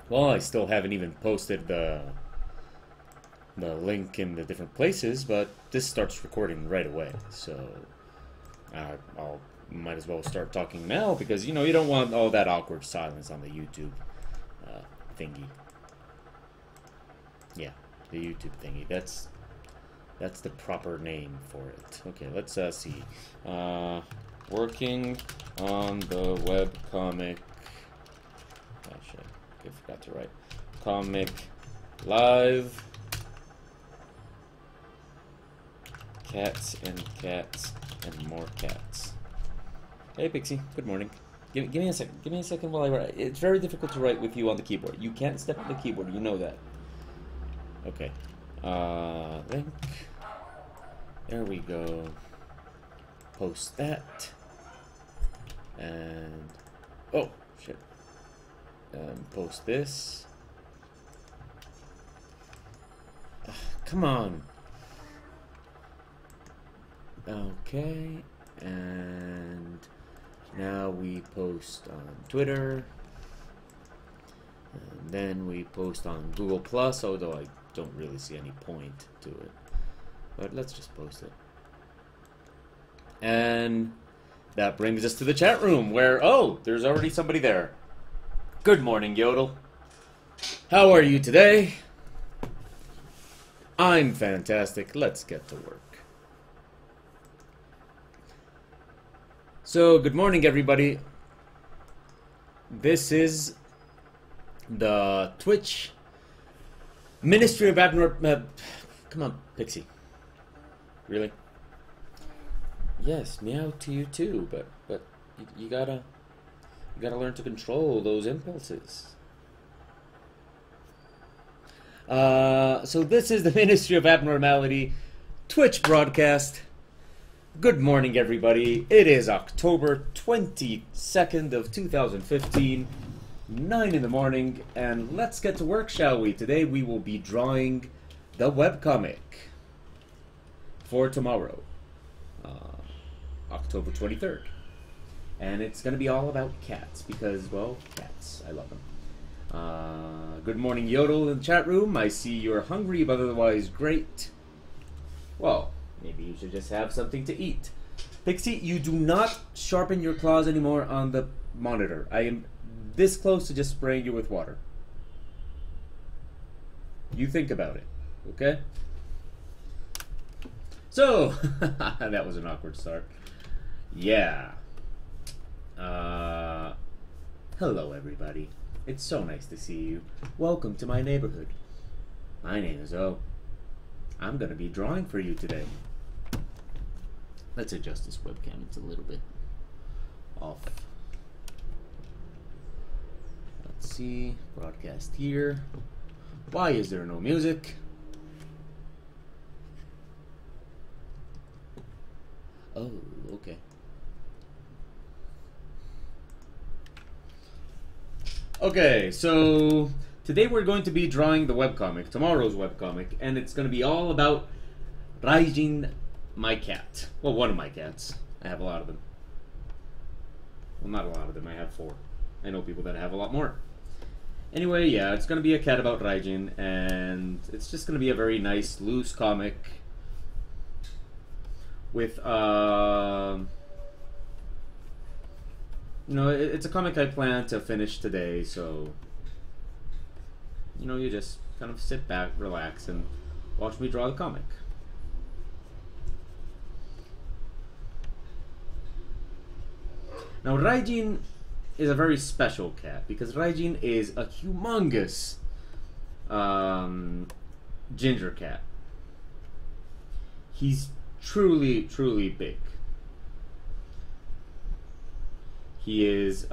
Well, I still haven't even posted the link in the different places, but this starts recording right away, so I'll might as well start talking now because you know you don't want all that awkward silence on the YouTube thingy. Yeah, the YouTube thingy. That's the proper name for it. Okay, let's see. Working on the webcomic. Oh shit, I forgot to write. Comic live. Cats and cats and more cats. Hey Pixie, good morning. Give me a second. Give me a second while I write. It's very difficult to write with you on the keyboard. You can't step on the keyboard. You know that. Okay. Link. There we go. Post that. And oh shit. Post this. Come on. Okay, and now we post on Twitter, and then we post on Google Plus, although I don't really see any point to it, but let's just post it. And that brings us to the chat room, where, oh, there's already somebody there. Good morning, Yodel. How are you today? I'm fantastic. Let's get to work. So, good morning, everybody. This is the Twitch Ministry of Abnormality. Come on, Pixie. Really? Yes, meow to you too, but you gotta learn to control those impulses. So this is the Ministry of Abnormality Twitch broadcast. Good morning, everybody. It is October 22nd of 2015, 9 in the morning, and let's get to work, shall we? Today we will be drawing the webcomic for tomorrow, October 23rd. And it's going to be all about cats, because, well, cats. I love them. Good morning, Yodel, in the chat room. I see you're hungry, but otherwise great. Well, maybe you should just have something to eat. Pixie, you do not sharpen your claws anymore on the monitor. I am this close to just spraying you with water. You think about it, okay? So, that was an awkward start. Yeah. Hello, everybody. It's so nice to see you. Welcome to my neighborhood. My name is O. I'm going to be drawing for you today. Let's adjust this webcam. It's a little bit off. Let's see. Broadcast here. Why is there no music? Oh, okay. Okay, so today we're going to be drawing the webcomic, tomorrow's webcomic, and it's going to be all about Raijin, my cat. Well, one of my cats. I have a lot of them. Well, not a lot of them. I have 4. I know people that have a lot more. Anyway, yeah, it's going to be a cat about Raijin, and it's just going to be a very nice, loose comic with, you know, it's a comic I plan to finish today, so, you know, you just kind of sit back, relax, and watch me draw the comic. Now, Raijin is a very special cat, because Raijin is a humongous ginger cat. He's truly, truly big. He is,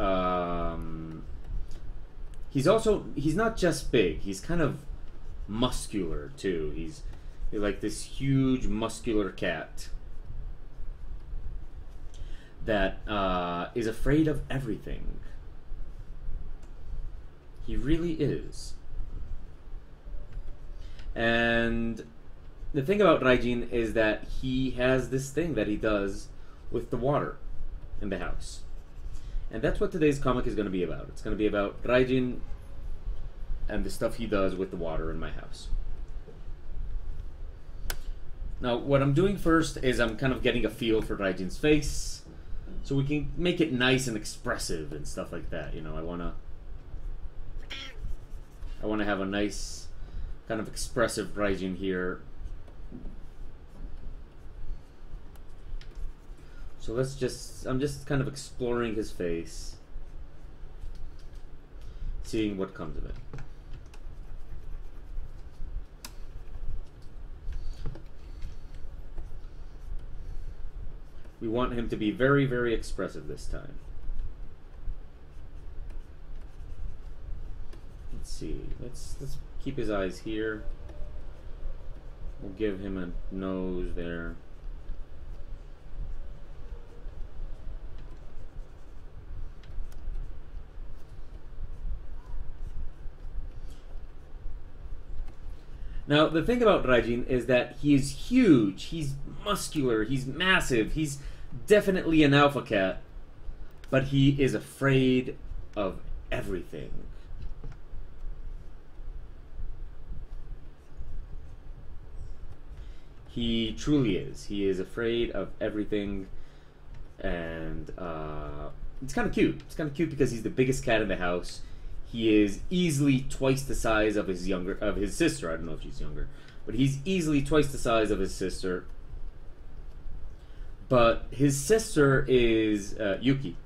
he's not just big, he's kind of muscular too. He's like this huge muscular cat that is afraid of everything. He really is. And the thing about Raijin is that he has this thing that he does with the water in the house. And that's what today's comic is going to be about. It's going to be about Raijin and the stuff he does with the water in my house. Now, what I'm doing first is I'm kind of getting a feel for Raijin's face, so we can make it nice and expressive and stuff like that. You know, I wanna have a nice, kind of expressive Raijin here. So I'm just kind of exploring his face, seeing what comes of it. We want him to be very, very expressive this time. Let's see. Let's keep his eyes here. We'll give him a nose there. Now, the thing about Raijin is that he is huge, he's muscular, he's massive, he's definitely an alpha cat, but he is afraid of everything. He truly is. He is afraid of everything, and it's kind of cute. It's kind of cute because he's the biggest cat in the house. He is easily twice the size of his sister. I don't know if she's younger, but he's easily twice the size of his sister. But his sister is Yuki.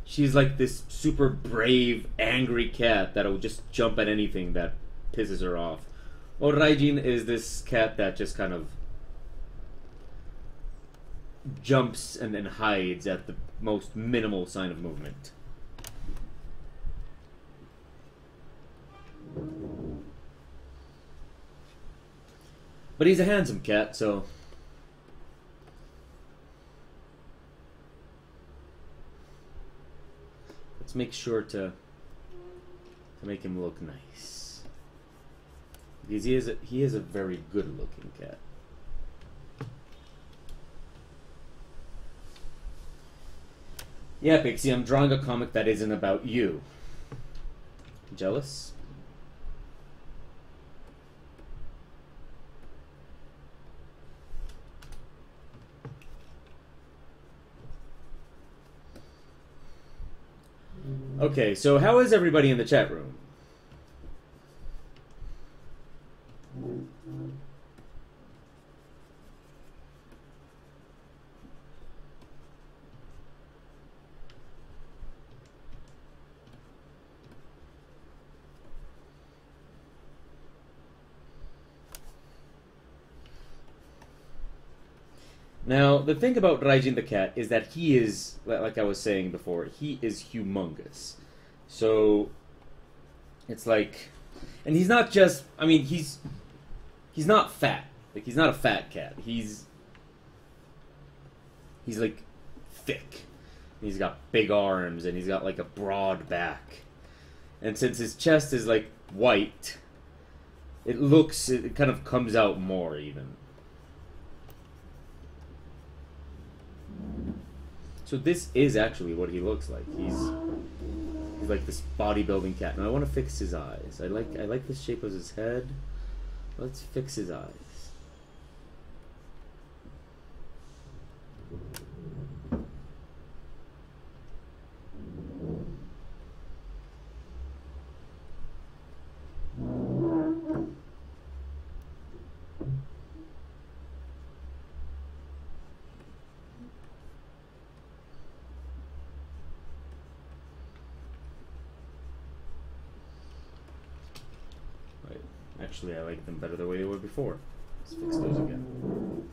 She's like this super brave, angry cat that'll just jump at anything that pisses her off. Well, Raijin is this cat that just kind of jumps and then hides at the most minimal sign of movement. But he's a handsome cat, so let's make sure to make him look nice. Because he is a very good looking cat. Yeah, Pixie, I'm drawing a comic that isn't about you. Jealous? Okay, so how is everybody in the chat room? Now, the thing about Raijin the cat is that he is, like I was saying before, he is humongous. So, it's like, and he's not just, I mean, he's not fat. Like, he's not a fat cat. He's like thick. He's got big arms and he's got like a broad back. And since his chest is like white, it kind of comes out more even. So this is actually what he looks like. He's like this bodybuilding cat. Now I want to fix his eyes. I like the shape of his head. Let's fix his eyes. Actually, I like them better the way they were before. Let's fix those again.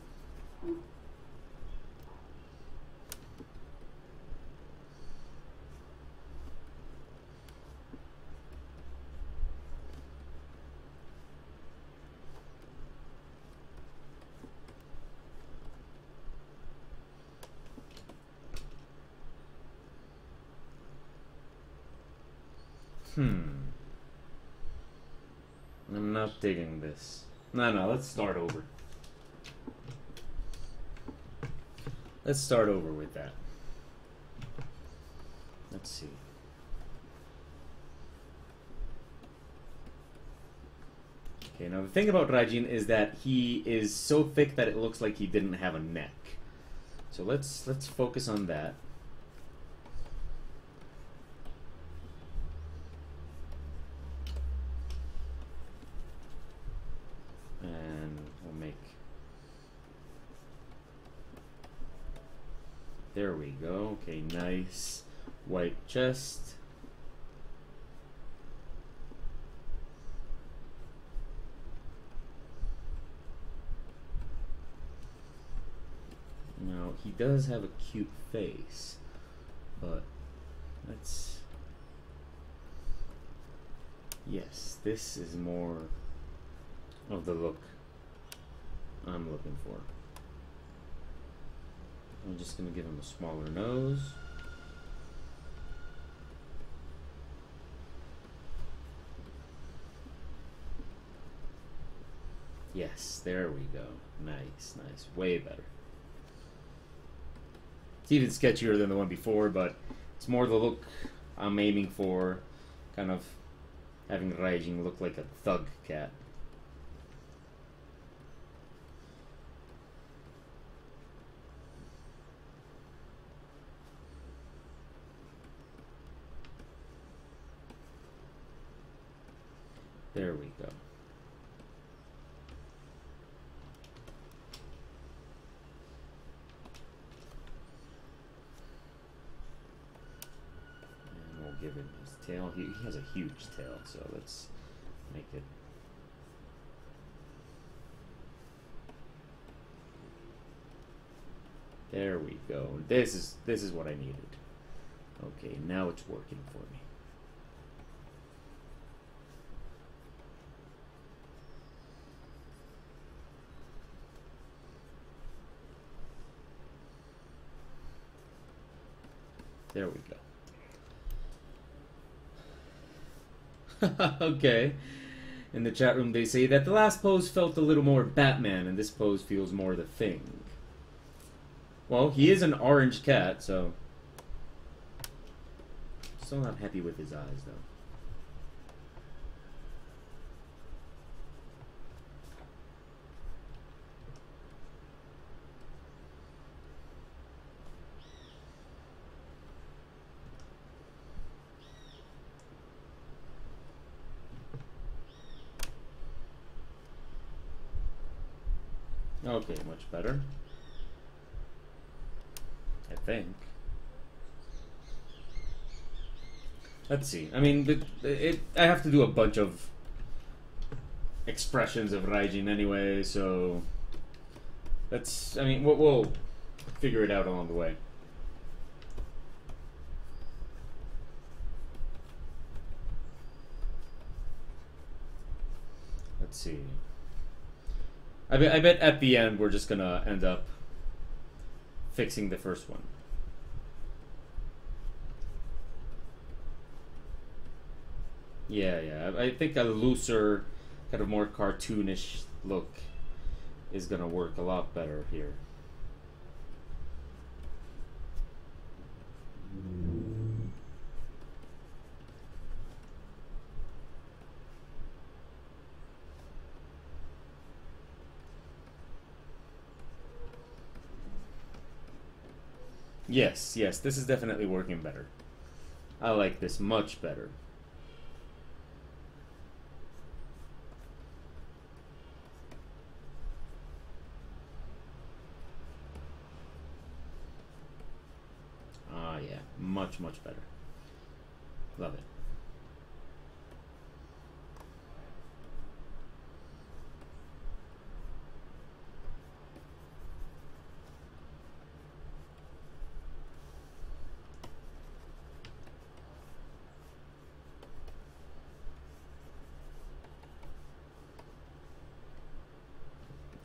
I'm not digging this. No, let's start over. Let's start over with that. Let's see. Okay, now the thing about Raijin is that he is so thick that it looks like he didn't have a neck. So let's focus on that. And we'll make... There we go. Okay, nice white chest. Now, he does have a cute face, but let's... Yes, this is more of the look I'm looking for. I'm just going to give him a smaller nose. Yes, there we go. Nice, nice. Way better. It's even sketchier than the one before, but it's more the look I'm aiming for. Kind of having Raijin look like a thug cat. There we go. And we'll give him his tail. He has a huge tail, so let's make it. There we go. This is what I needed. Okay, now it's working for me. There we go. Okay. In the chat room they say that the last pose felt a little more Batman and this pose feels more The Thing. Well, he is an orange cat, so... Still not happy with his eyes, though. Okay, much better. I think. Let's see. I mean, I have to do a bunch of expressions of Raijin anyway, so let's. I mean, we'll figure it out along the way. Let's see. I bet at the end we're just gonna end up fixing the first one. Yeah. I think a looser, kind of more cartoonish look is gonna work a lot better here. Yes, this is definitely working better. I like this much better. Ah, yeah, much better. Love it.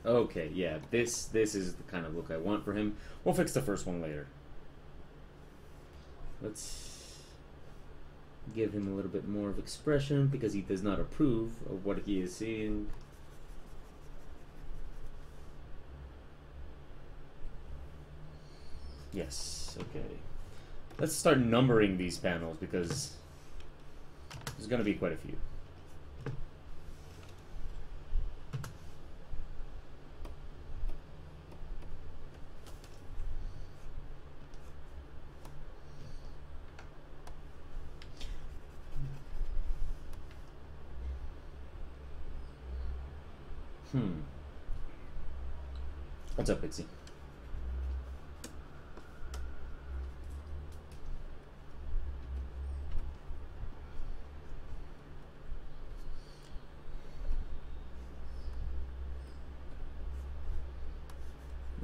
Okay, yeah, this is the kind of look I want for him. We'll fix the first one later. Let's give him a little bit more of expression because he does not approve of what he is seeing. Yes, okay. Let's start numbering these panels because there's going to be quite a few. What's up, Pixie?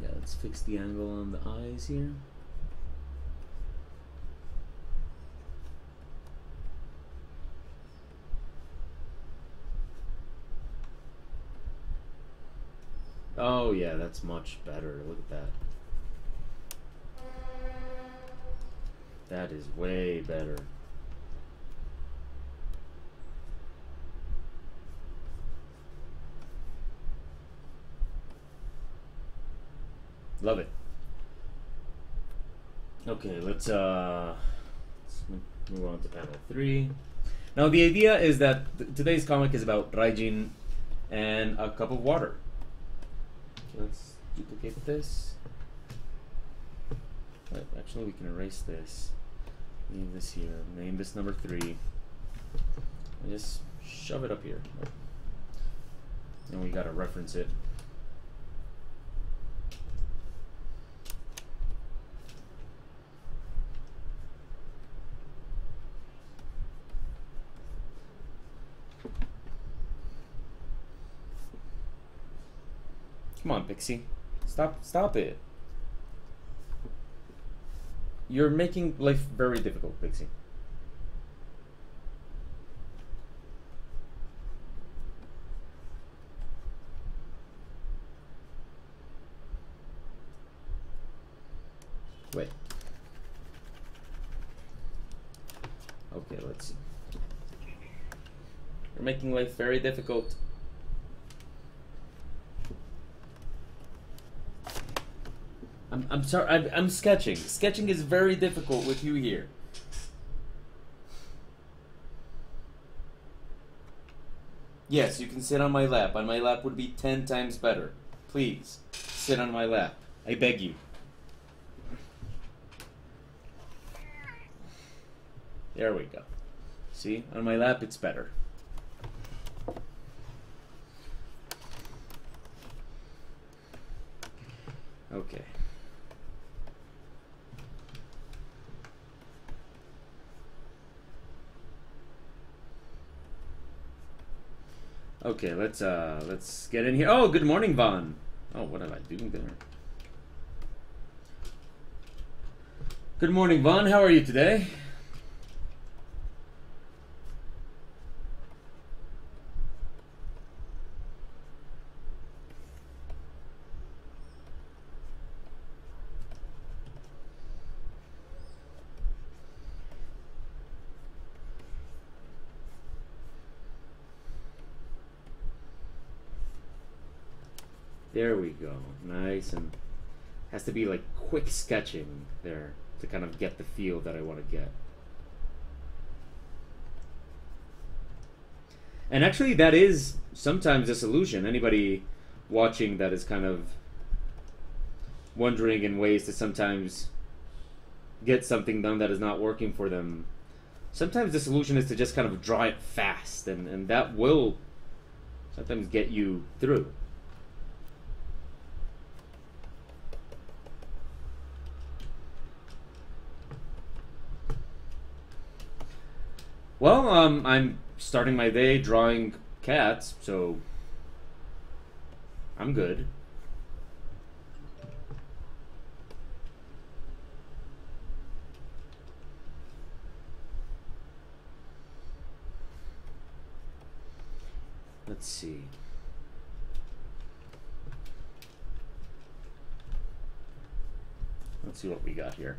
Yeah, let's fix the angle on the eyes here. Oh yeah, that's much better. Look at that. That is way better. Love it. Okay, let's move on to panel 3. Now the idea is that today's comic is about Raijin and a cup of water. Let's duplicate this. But actually, we can erase this. Leave this here. Name this number 3. And just shove it up here. And we gotta reference it. Come on, Pixie. Stop it. You're making life very difficult, Pixie. Wait. Okay, let's see. You're making life very difficult. I'm sorry, I'm sketching. Sketching is very difficult with you here. Yes, you can sit on my lap. On my lap would be 10 times better. Please, sit on my lap. I beg you. There we go. See, on my lap it's better. Okay. Okay, let's get in here. Oh, good morning, Vaughn. Oh, what am I doing there? Good morning, Vaughn. How are you today? There we go. Nice, and has to be like quick sketching there to kind of get the feel that I want to get. And actually that is sometimes a solution. Anybody watching that is kind of wondering in ways to sometimes get something done that is not working for them. Sometimes the solution is to just kind of draw it fast, and that will sometimes get you through. Well, I'm starting my day drawing cats, so I'm good. Let's see. Let's see what we got here.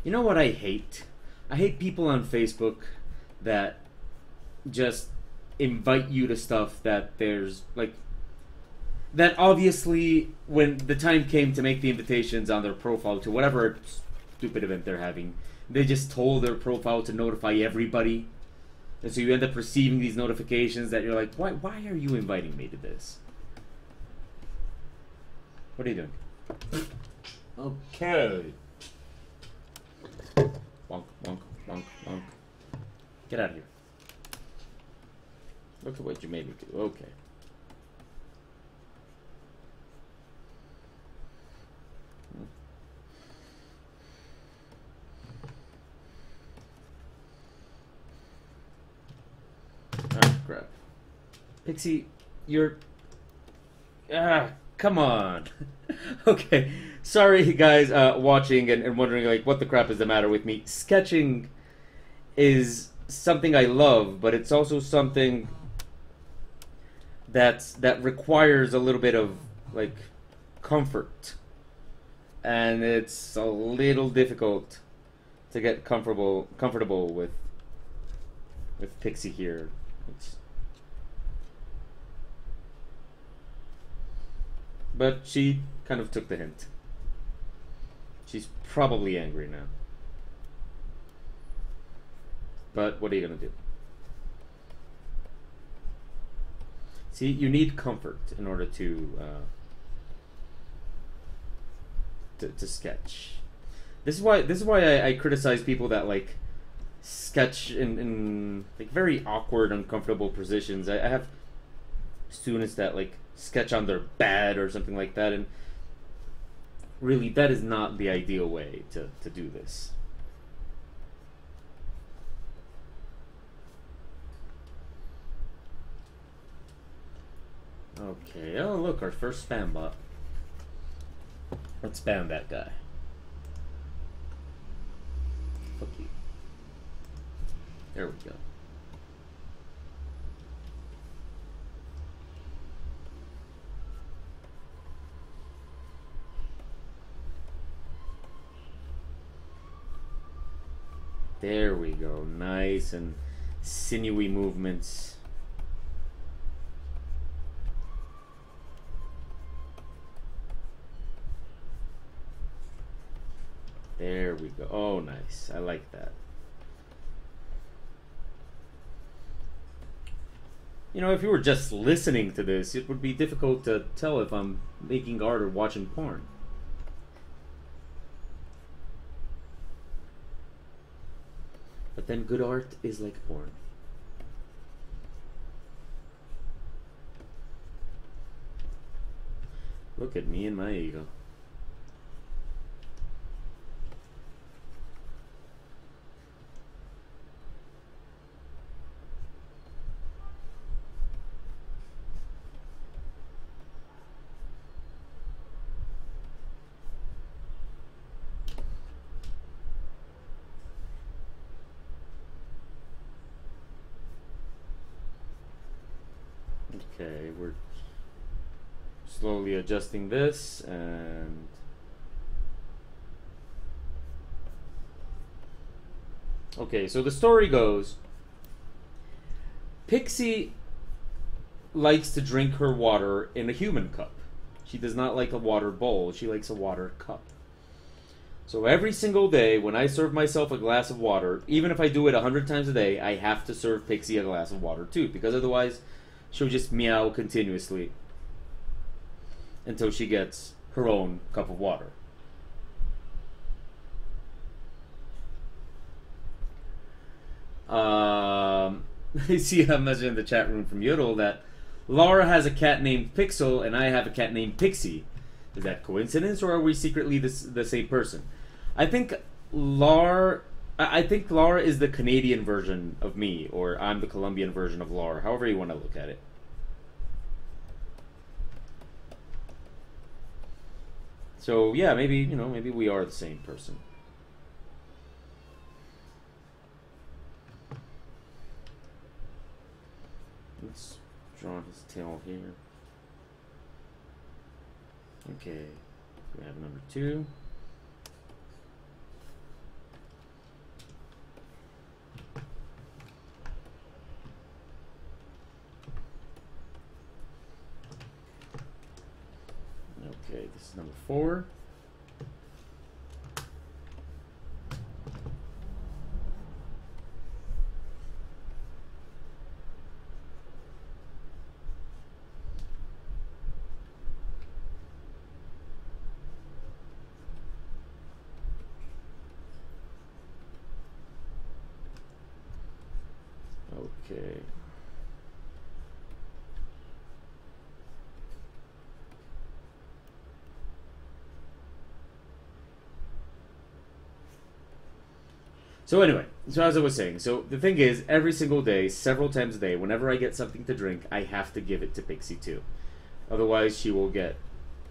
You know what I hate? I hate people on Facebook that just invite you to stuff that there's like that obviously when the time came to make the invitations on their profile to whatever stupid event they're having, they just told their profile to notify everybody. And so you end up receiving these notifications that you're like, why are you inviting me to this? What are you doing? Okay. Bonk, bonk, bonk, bonk. Get out of here. Look at what you made me do. Okay. Oh, crap. Pixie, you're... come on. Okay. Sorry, guys, watching and wondering, like, what the crap is the matter with me. Sketching is something I love, but it's also something that requires a little bit of, like, comfort. And it's a little difficult to get comfortable with Pixie here. But she kind of took the hint. She's probably angry now. But what are you gonna do? See, you need comfort in order to sketch. This is why I criticize people that like sketch in like very awkward, uncomfortable positions. I have students that like sketch on their bed or something like that, and really that is not the ideal way to do this. Okay, oh look, our first spam bot. Let's spam that guy. Fuck you. There we go. There we go. Nice and sinewy movements. There we go. Oh, nice. I like that. You know, if you were just listening to this, it would be difficult to tell if I'm making art or watching porn. But then good art is like porn. Look at me and my ego. Okay, we're slowly adjusting this, and okay, so the story goes, Pixie likes to drink her water in a human cup. She does not like a water bowl, she likes a water cup. So every single day when I serve myself a glass of water, even if I do it 100 times a day, I have to serve Pixie a glass of water too, because otherwise she'll just meow continuously until she gets her own cup of water. I see a message in the chat room from Yodel that Laura has a cat named Pixel and I have a cat named Pixie. Is that coincidence, or are we secretly the same person? I think Laura is the Canadian version of me, or I'm the Colombian version of Laura, however you want to look at it. So yeah, maybe we are the same person. Let's draw his tail here. Okay, we have number 2. Okay, this is number 4. Okay. So anyway, so as I was saying, so the thing is, every single day, several times a day, whenever I get something to drink, I have to give it to Pixie too. Otherwise, she will get,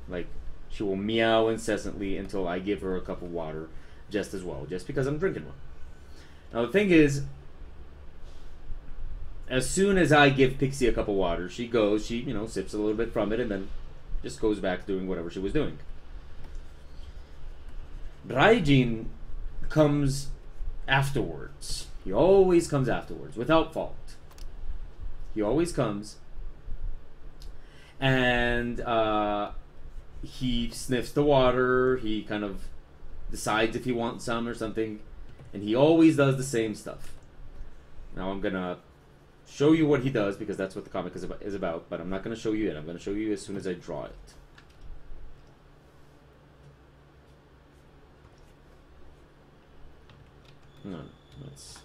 like, she will meow incessantly until I give her a cup of water just as well, just because I'm drinking one. Now the thing is, as soon as I give Pixie a cup of water, she goes, she, sips a little bit from it and then just goes back doing whatever she was doing. Raijin comes afterwards. He always comes afterwards, without fault. He always comes, and he sniffs the water. He kind of decides if he wants some or something, and he always does the same stuff. Now I'm gonna show you what he does because that's what the comic is about, but I'm not gonna show you it. I'm gonna show you as soon as I draw it. No, let's.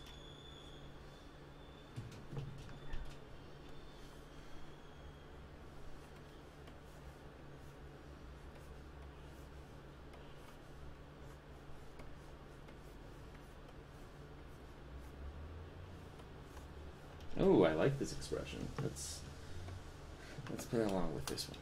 Oh, I like this expression. Let's play along with this one.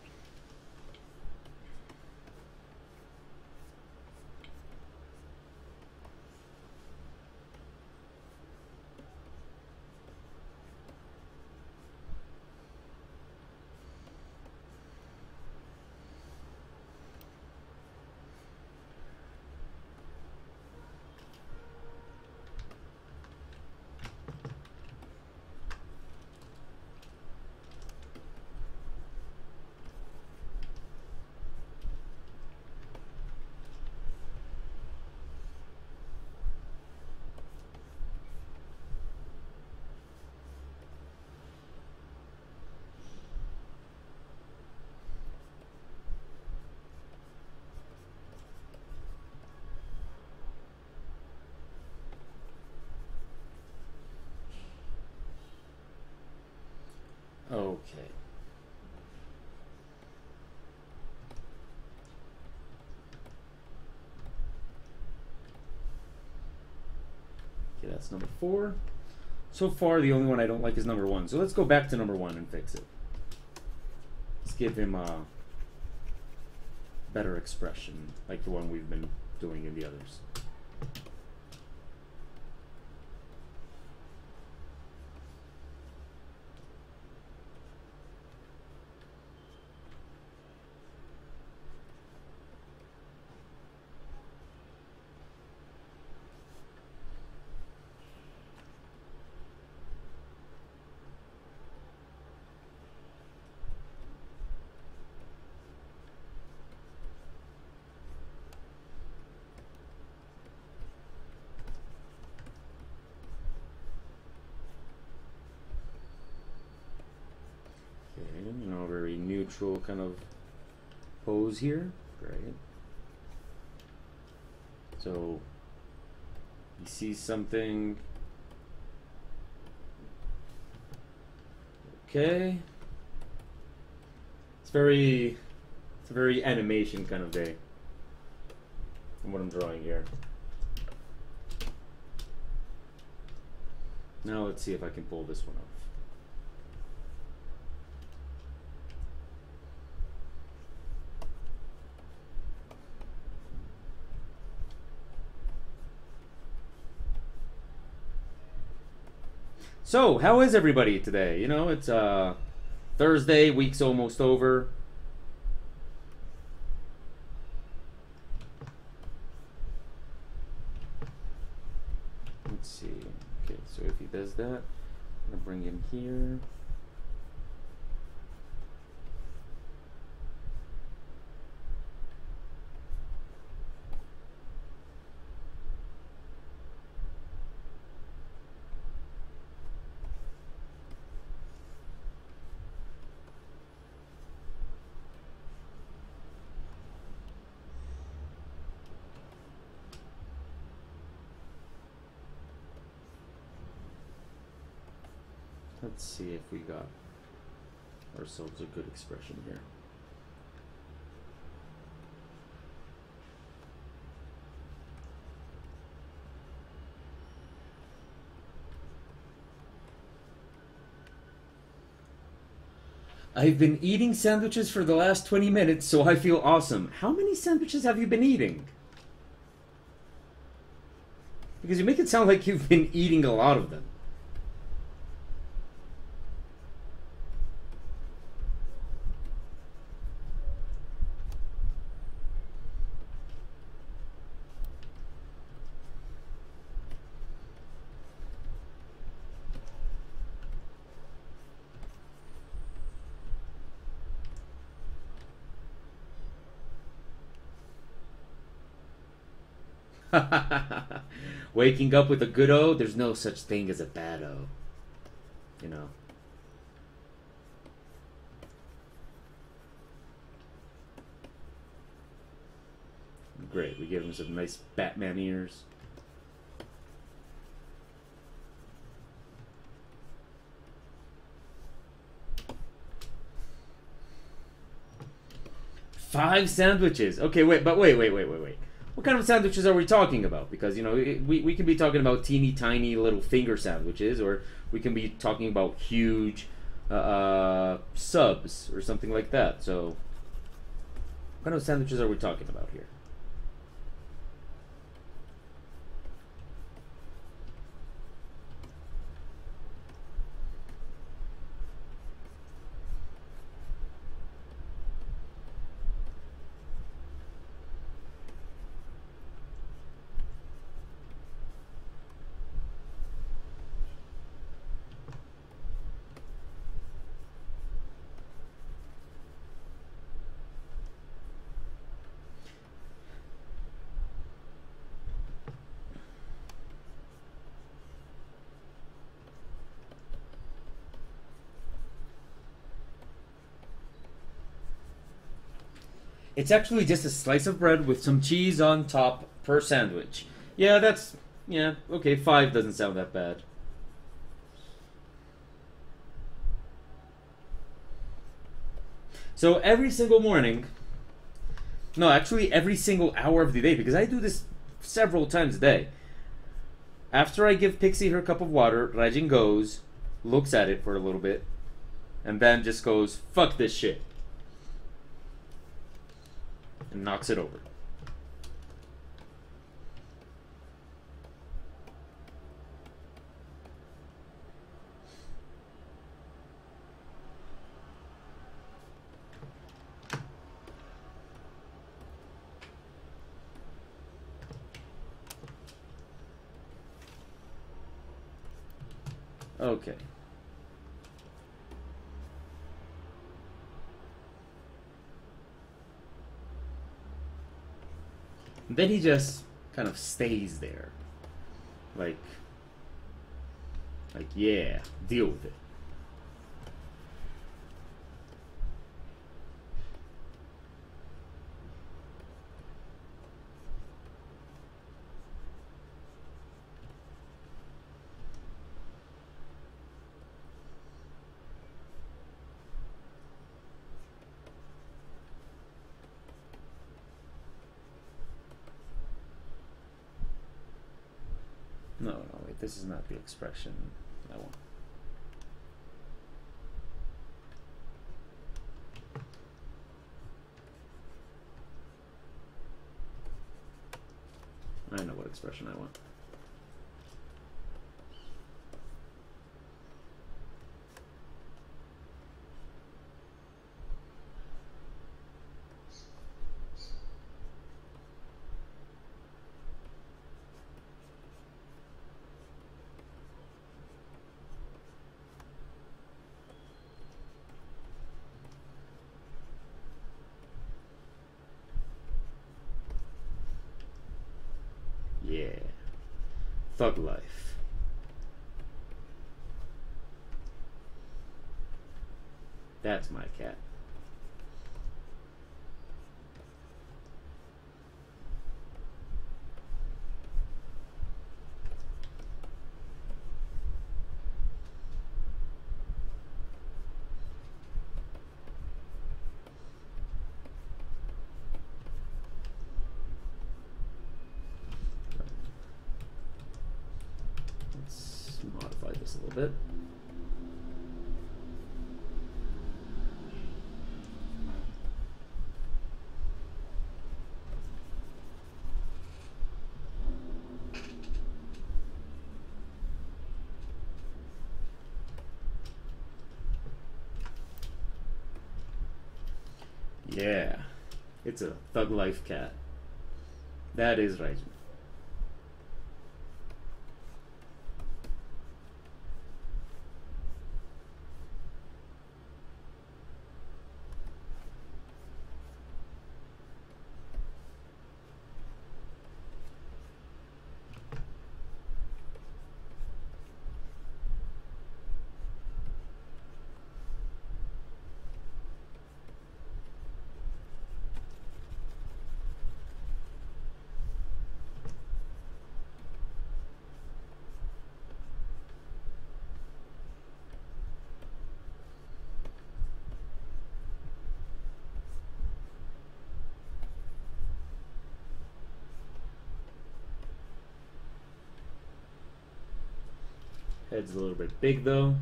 Okay. Okay, that's number 4. So far, the only one I don't like is number 1. So let's go back to number 1 and fix it. Let's give him a better expression, like the one we've been doing in the others. Very neutral kind of pose here. Great. So he sees something. Okay. It's a very animation kind of day from what I'm drawing here. Now let's see if I can pull this one off. So, how is everybody today? It's Thursday, week's almost over. Let's see. Okay, so if he does that, I'm gonna bring him here. Let's see if we got ourselves a good expression here. I've been eating sandwiches for the last 20 minutes, so I feel awesome. How many sandwiches have you been eating? Because you make it sound like you've been eating a lot of them. Waking up with a good O, there's no such thing as a bad O. You know. Great, we gave him some nice Batman ears. Five sandwiches. Okay, wait. What kind of sandwiches are we talking about? Because, you know, we can be talking about teeny tiny little finger sandwiches, or we can be talking about huge subs or something like that. So, what kind of sandwiches are we talking about here? It's actually just a slice of bread with some cheese on top per sandwich. Yeah, okay, 5 doesn't sound that bad. So every single morning, no, actually every single hour of the day, because I do this several times a day. After I give Pixie her cup of water, Rajin goes, looks at it for a little bit, and then just goes, fuck this shit. And knocks it over. Okay. Then he just kind of stays there. Like, yeah, deal with it. No, wait, this is not the expression I want. I know what expression I want. Yeah. Thug life. That's my cat. this a little bit. Yeah, it's a thug life cat. That is Raijin. Head's a little bit big though.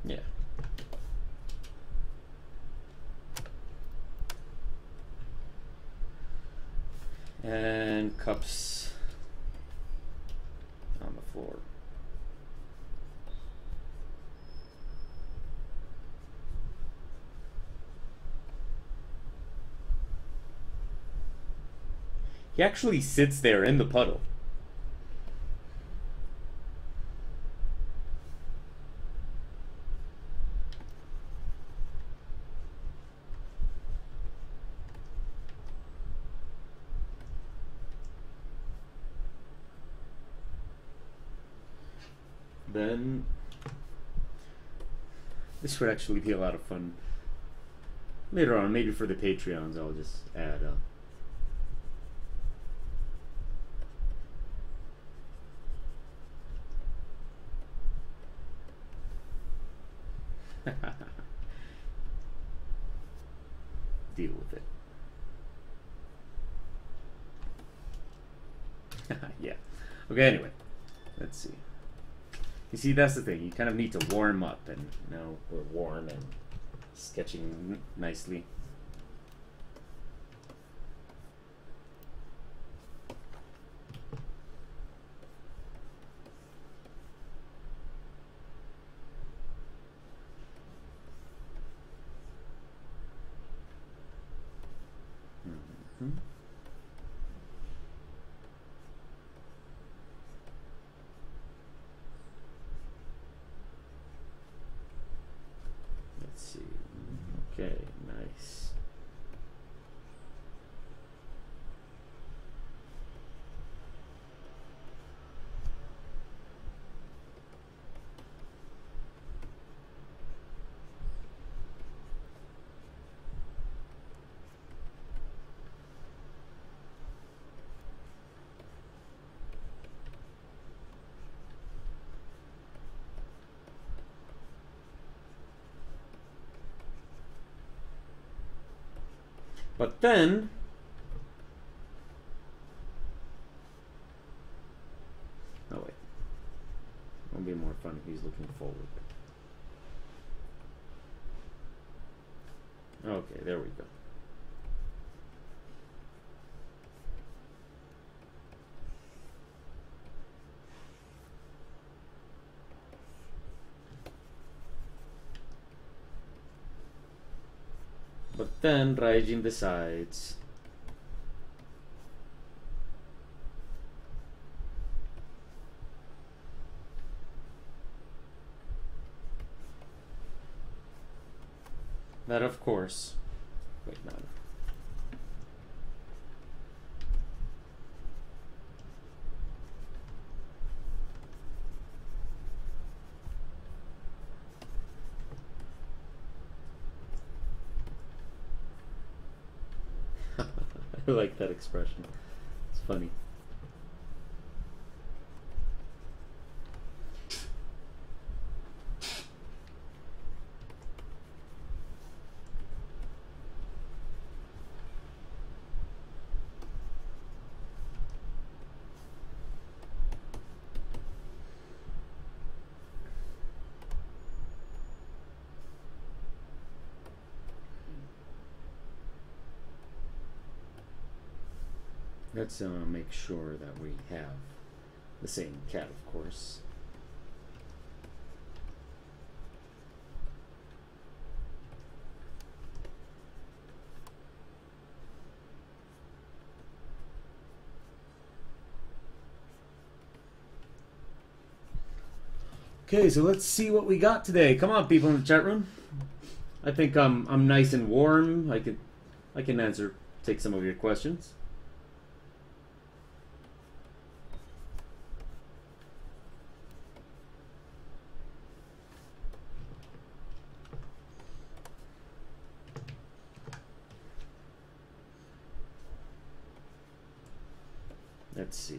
Yeah. And cups on the floor. He actually sits there in the puddle. Then this would actually be a lot of fun later on. Maybe for the Patreons, I'll just add deal with it. Yeah. Okay, anyway. Let's see. You see, that's the thing. You kind of need to warm up, and now we're warm and sketching nicely. Let's see. Okay, nice. But then, oh wait, it'll be more fun if he's looking forward. Okay, there we go. But then Raijin decides that, of course, wait, no. I like that expression. It's funny. Let's make sure that we have the same cat, of course. Okay, so let's see what we got today. Come on, people in the chat room. I think I'm nice and warm. I can take some of your questions. Let's see.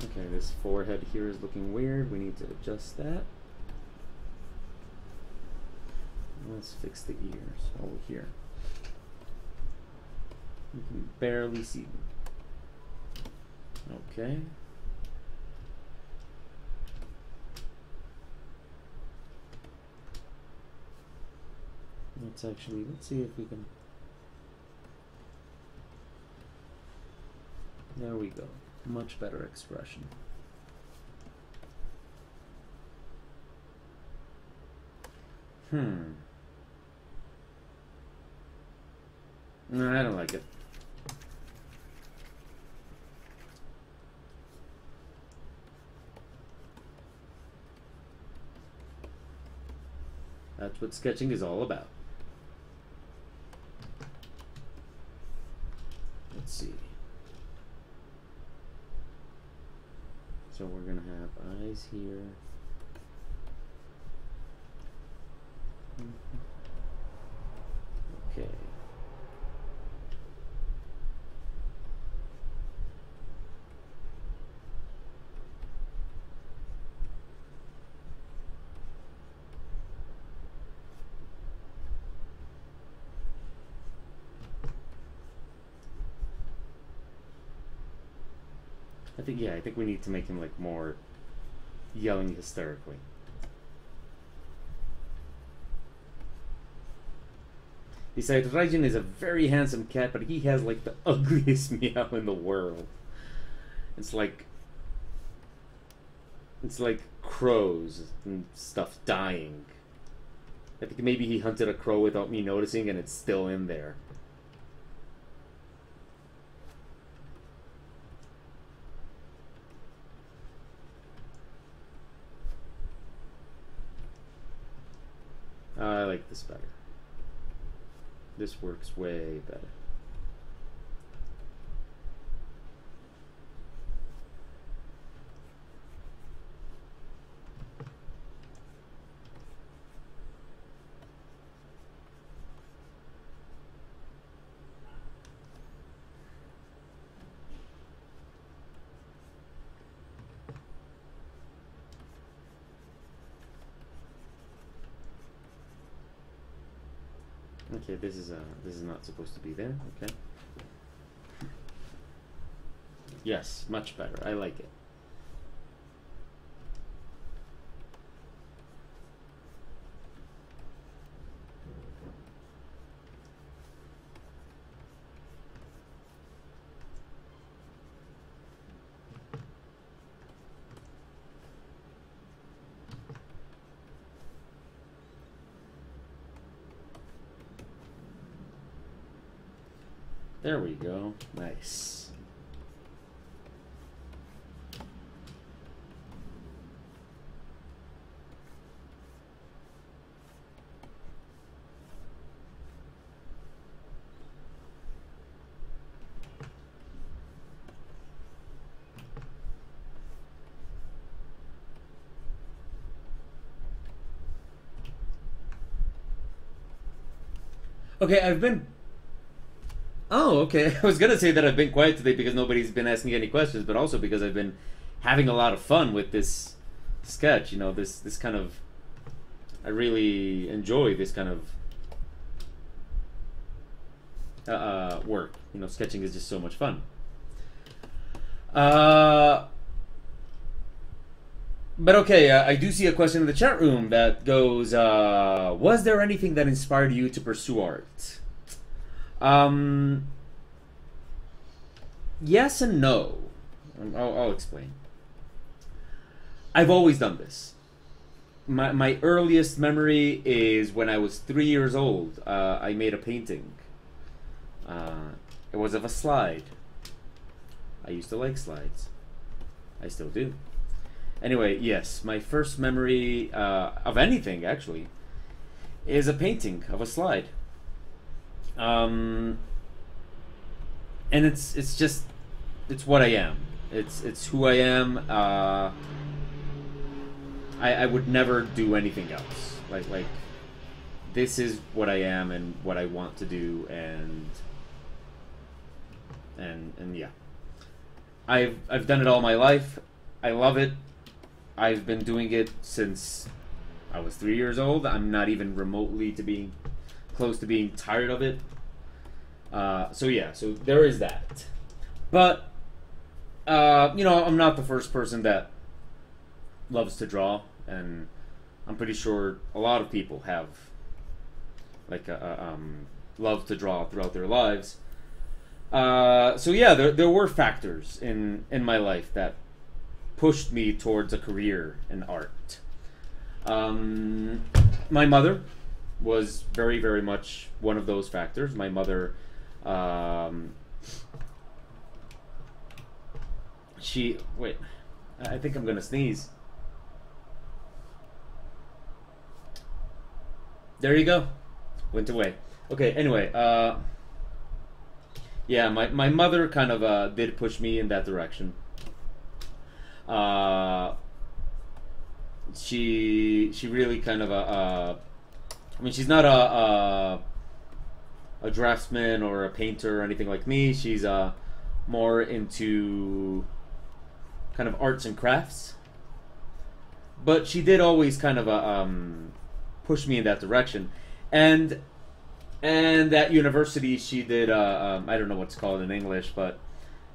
Okay, this forehead here is looking weird. We need to adjust that. Let's fix the ears over here. You can barely see them. Okay. Let's see if we can. There we go. Much better expression. No, I don't like it. That's what sketching is all about. Let's see. So we're gonna have eyes here. Okay. I think we need to make him like more yelling hysterically. Besides, Raijin is a very handsome cat, but he has like the ugliest meow in the world. It's like crows and stuff dying. I think maybe he hunted a crow without me noticing and it's still in there. I like this better. This works way better. Okay, this is not supposed to be there. Okay. Yes, much better. I like it. There we go. Nice. Okay, I've been... Oh, okay. I was gonna say that I've been quiet today because nobody's been asking any questions, but also because I've been having a lot of fun with this sketch. You know, this kind of... I really enjoy this kind of work. You know, sketching is just so much fun. But okay, I do see a question in the chat room that goes, was there anything that inspired you to pursue art? Yes and no. I'll explain. I've always done this. My earliest memory is when I was 3 years old. I made a painting. It was of a slide. I used to like slides. I still do. Anyway, yes, my first memory of anything, actually, is a painting of a slide. And it's just, it's what I am. It's who I am. I would never do anything else. Like this is what I am and what I want to do, and yeah. I've done it all my life. I love it. I've been doing it since I was 3 years old. I'm not even remotely close to being tired of it. So yeah, so there is that. But you know, I'm not the first person that loves to draw, and I'm pretty sure a lot of people have like love to draw throughout their lives. So yeah, there were factors in my life that pushed me towards a career in art. My mother was very, very much one of those factors. My mother, wait, I think I'm gonna sneeze. There you go. Went away. Okay, anyway, yeah, my mother kind of did push me in that direction. She really kind of I mean, she's not a draftsman or a painter or anything like me. She's more into kind of arts and crafts, but she did always kind of push me in that direction. And at university she did I don't know what's called in English, but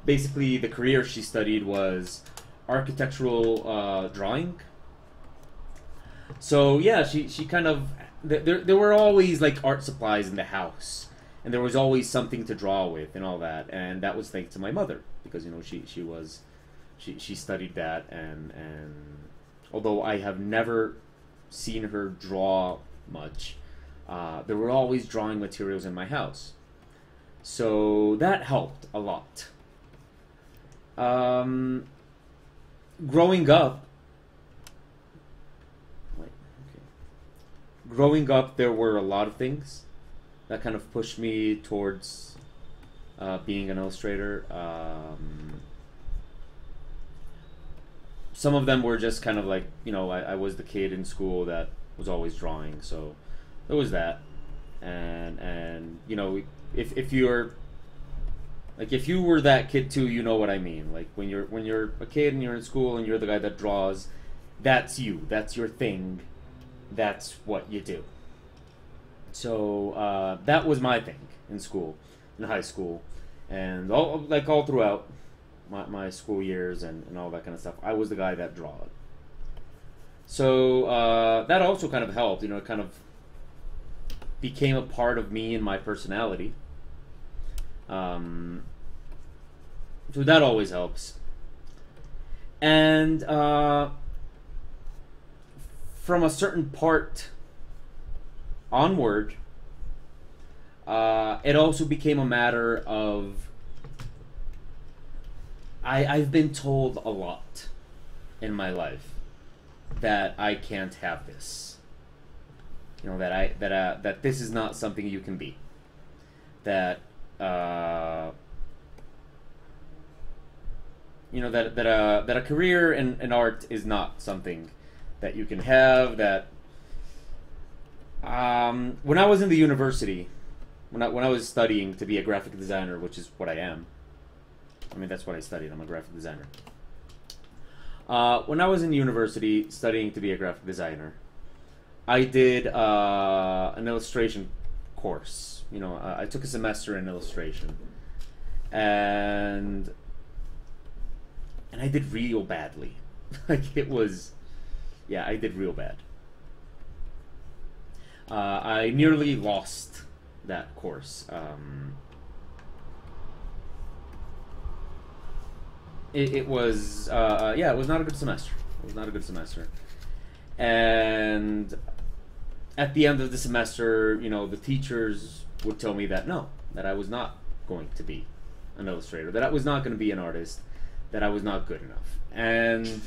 basically the career she studied was architectural drawing. So yeah, she kind of, there were always like art supplies in the house, and there was always something to draw with and all that, and that was thanks to my mother, because you know she studied that, and although I have never seen her draw much, there were always drawing materials in my house, so that helped a lot. Growing up, there were a lot of things that kind of pushed me towards being an illustrator. Some of them were just kind of like, you know, I was the kid in school that was always drawing, so there was that. And you know, if you're like, if you were that kid too, you know what I mean. Like when you're a kid and you're in school and you're the guy that draws, that's you. That's your thing. That's what you do. So that was my thing in school, in high school, and all throughout my school years and all that kind of stuff. I was the guy that draw. So that also kind of helped. You know, it kind of became a part of me and my personality. So that always helps. And from a certain part onward, It also became a matter of I've been told a lot in my life that I can't have this. That this is not something you can be. That that a career in art is not something that you can have. That when I was in the university, when I was studying to be a graphic designer, which is what I am. I mean, that's what I studied. I'm a graphic designer. When I was in university studying to be a graphic designer, I did an illustration course. I took a semester in illustration, and I did real badly. Like it was, yeah, I did real bad. I nearly lost that course. It was it was not a good semester. It was not a good semester. And at the end of the semester, the teachers would tell me that that I was not going to be an illustrator, that I was not going to be an artist, that I was not good enough. And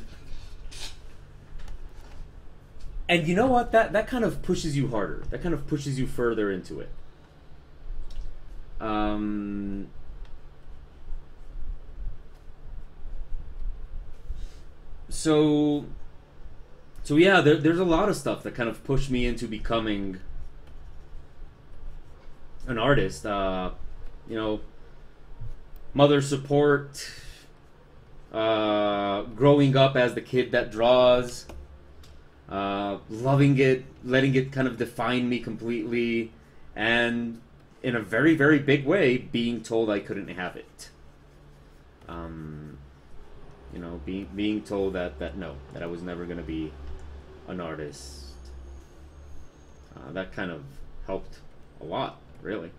you know what? That kind of pushes you harder. That kind of pushes you further into it. So yeah, there's a lot of stuff that kind of pushed me into becoming an artist. Mother support, growing up as the kid that draws, loving it, letting it kind of define me completely, and in a very, very big way, being told I couldn't have it. Being told that I was never going to be an artist. That kind of helped a lot, really.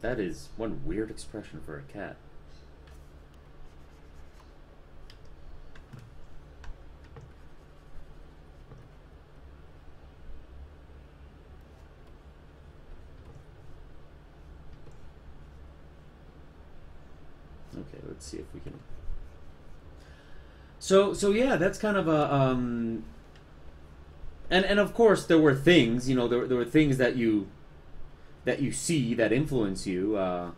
That is one weird expression for a cat. Okay, let's see if we can. So yeah, that's kind of a and of course there were things, there were things that you see that influence you. I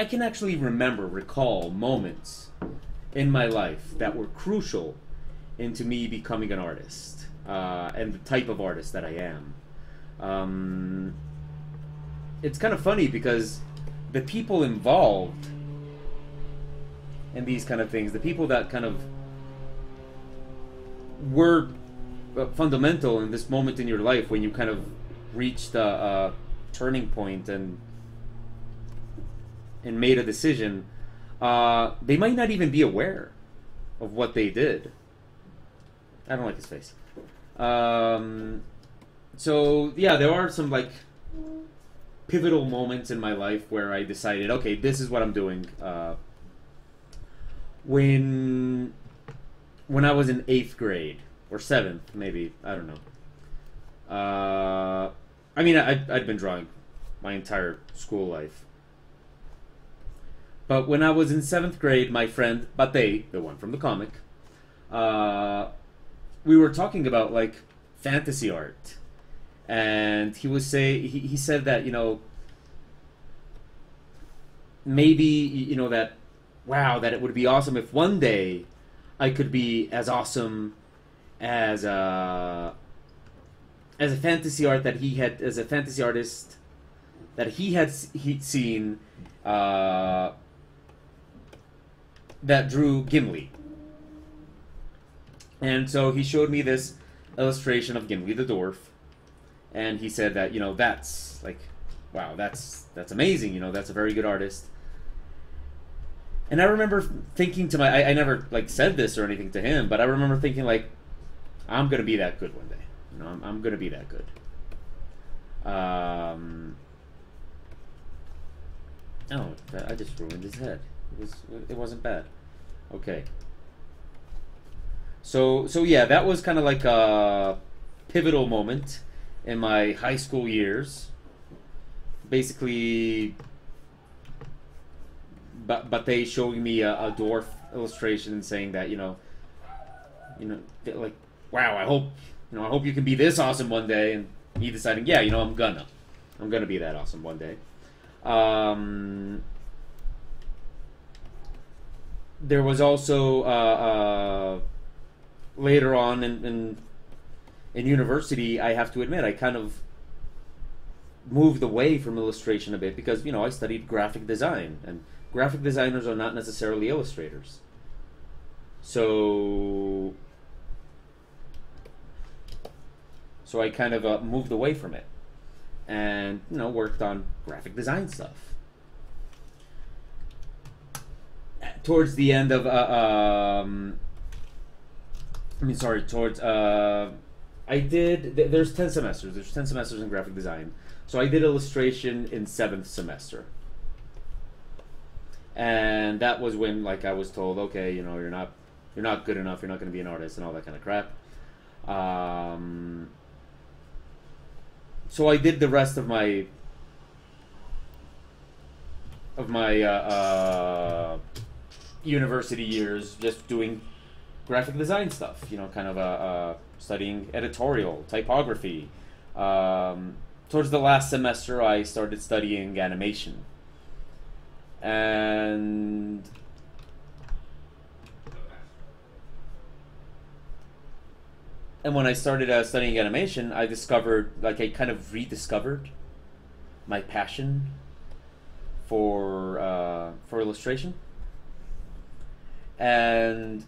can actually recall moments in my life that were crucial into me becoming an artist, and the type of artist that I am. It's kind of funny because the people involved in these kind of things, the people that kind of were fundamental in this moment in your life when you kind of reached a turning point and made a decision, they might not even be aware of what they did. I don't like his face. So yeah, there are some like pivotal moments in my life where I decided, okay, this is what I'm doing. When I was in 8th grade or 7th, maybe, I don't know. I mean, I'd been drawing my entire school life. But when I was in 7th grade, my friend Bate, the one from the comic, we were talking about like fantasy art. And he said that, maybe, that, wow, that it would be awesome if one day I could be as awesome as a fantasy art that as a fantasy artist that he'd seen, that drew Gimli. And so he showed me this illustration of Gimli the dwarf. And he said that, that's like, wow, that's amazing. That's a very good artist. And I remember thinking to I never like said this or anything to him, but I remember thinking like, I'm gonna be that good one day. I'm gonna be that good. Oh, I just ruined his head. It wasn't bad. Okay. So yeah, that was kind of like a pivotal moment in my high school years. Basically, but they showing me a dwarf illustration and saying that like, wow, I hope you can be this awesome one day, and me deciding, yeah, I'm gonna be that awesome one day. There was also later on in university, I have to admit, I kind of moved away from illustration a bit because I studied graphic design, and graphic designers are not necessarily illustrators. So I kind of moved away from it, and worked on graphic design stuff. Towards the end of towards I did. There's 10 semesters. There's 10 semesters in graphic design. So I did illustration in 7th semester, and that was when, like, I was told, okay, you're not good enough. You're not going to be an artist and all that kind of crap. So I did the rest of my university years just doing graphic design stuff. Kind of studying editorial, typography. Towards the last semester, I started studying animation, and when I started studying animation, I discovered, like, I kind of rediscovered my passion for illustration, and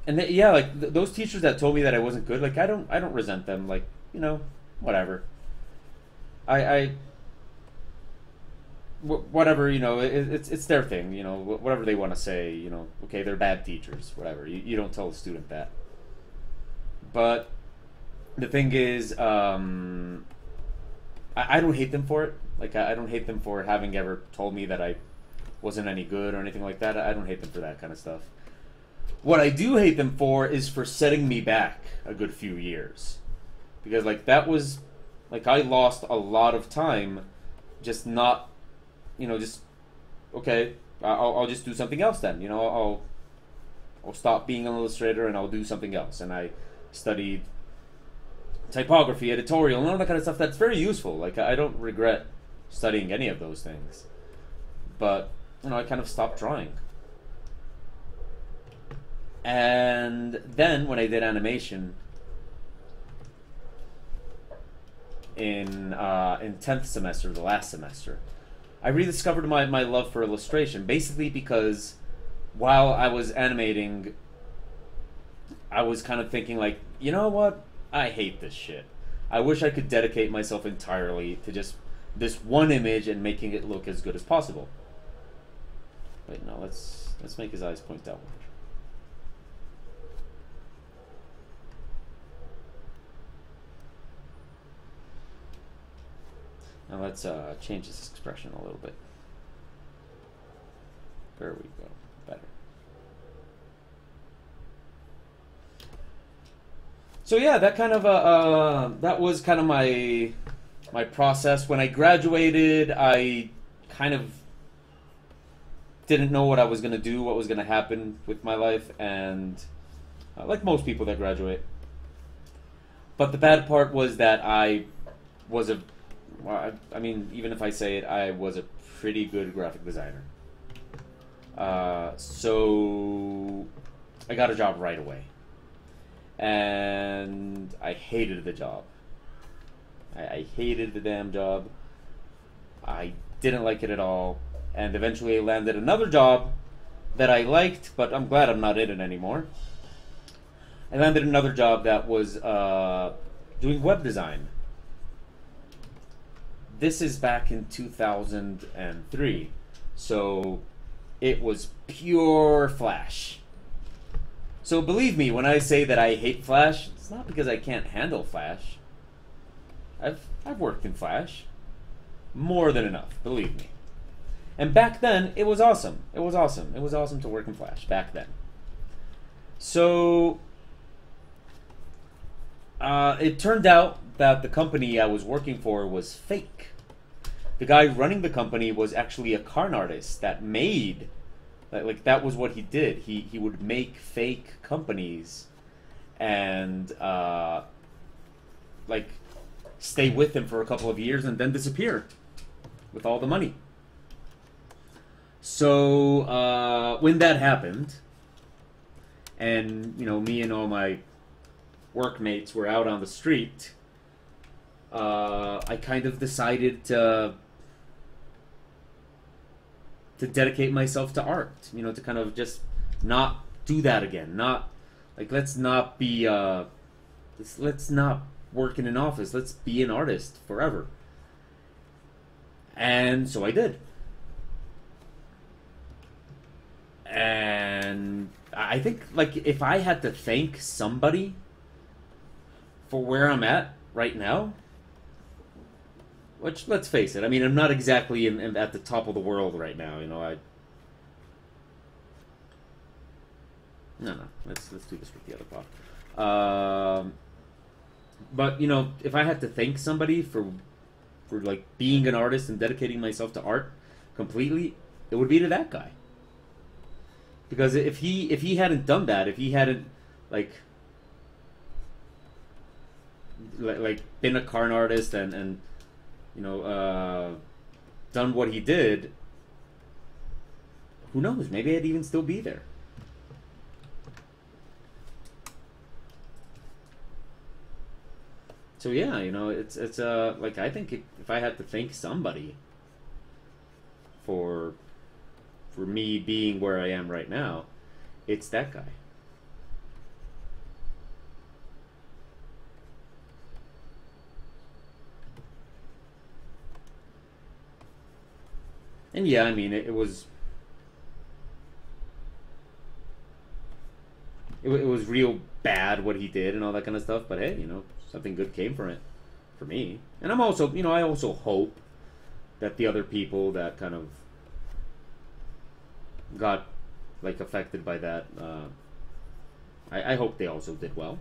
yeah, like, those teachers that told me that I wasn't good, like, I don't resent them, like, whatever. Whatever, it's their thing, whatever they want to say, okay, they're bad teachers, whatever. You don't tell a student that. But the thing is, I don't hate them for it. Like, I don't hate them for having ever told me that I wasn't any good or anything like that. I don't hate them for that kind of stuff. What I do hate them for is for setting me back a good few years. Because, like, that was, like, I lost a lot of time just not, just, okay, I'll just do something else then. I'll stop being an illustrator and I'll do something else. And I studied typography, editorial, and all that kind of stuff. That's very useful. Like, I don't regret studying any of those things. But, I kind of stopped drawing. And then when I did animation in 10th semester, the last semester, I rediscovered my love for illustration, basically because while I was animating, I was kind of thinking, like, you know what? I hate this shit. I wish I could dedicate myself entirely to just this one image and making it look as good as possible. Wait, no, let's make his eyes point outward. Now let's change this expression a little bit. There we go. Better. So yeah, that kind of that was kind of my process. When I graduated, I kind of didn't know what I was gonna do, what was gonna happen with my life, and like most people that graduate. But the bad part was that I was I mean, even if I say it, I was a pretty good graphic designer. So I got a job right away. And I hated the job. I hated the damn job. I didn't like it at all. And eventually I landed another job that I liked, but I'm glad I'm not in it anymore. I landed another job that was doing web design. This is back in 2003. So it was pure Flash. So believe me when I say that I hate Flash, it's not because I can't handle Flash. I've worked in Flash. More than enough, believe me. And back then, it was awesome. It was awesome. It was awesome to work in Flash back then. So it turned out that the company I was working for was fake. The guy running the company was actually a con artist that made, like that was what he did. He would make fake companies and like stay with him for a couple of years and then disappear with all the money. So when that happened, and you know, me and all my workmates were out on the street, I kind of decided to dedicate myself to art. You know, to kind of just not do that again. Not like let's not be let's not work in an office. Let's be an artist forever. And so I did. And I think, like, if I had to thank somebody for where I'm at right now, which, let's face it, I mean, I'm not exactly at the top of the world right now, you know, No, let's do this with the other pop. But, you know, if I had to thank somebody for like, being an artist and dedicating myself to art completely, it would be to that guy. Because if he hadn't done that, if he hadn't like been a con artist and you know done what he did, who knows? Maybe I'd even still be there. So yeah, you know, it's like, I think if I had to thank somebody for me being where I am right now, it's that guy. And yeah, I mean, it was real bad what he did and all that kind of stuff, but hey, you know, something good came from it for me. And I'm also, you know, I also hope that the other people that kind of got like affected by that, I hope they also did well.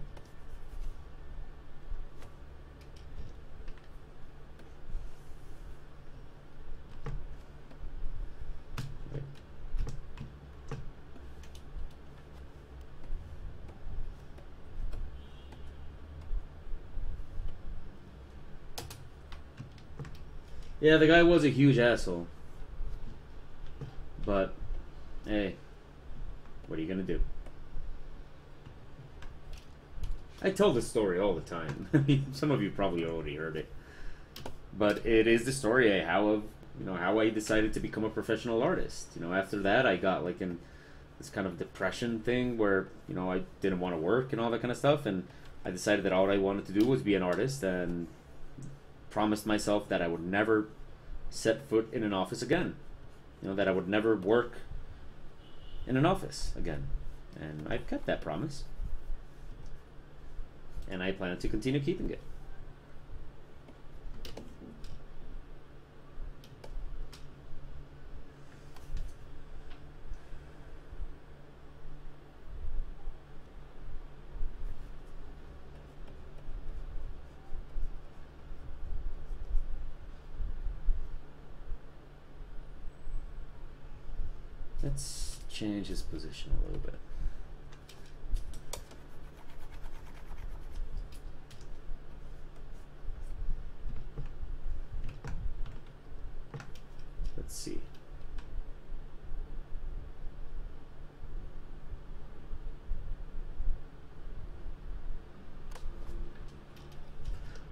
Yeah, the guy was a huge asshole. But, hey, what are you gonna do? I tell this story all the time. I mean, some of you probably already heard it. But it is the story how I decided to become a professional artist. You know, after that I got like in this kind of depression thing where, you know, I didn't want to work and all that kind of stuff, and I decided that all I wanted to do was be an artist, and promised myself that I would never set foot in an office again. You know, that I would never work in an office again. And I've kept that promise. And I plan to continue keeping it. Let's change his position a little bit. Let's see.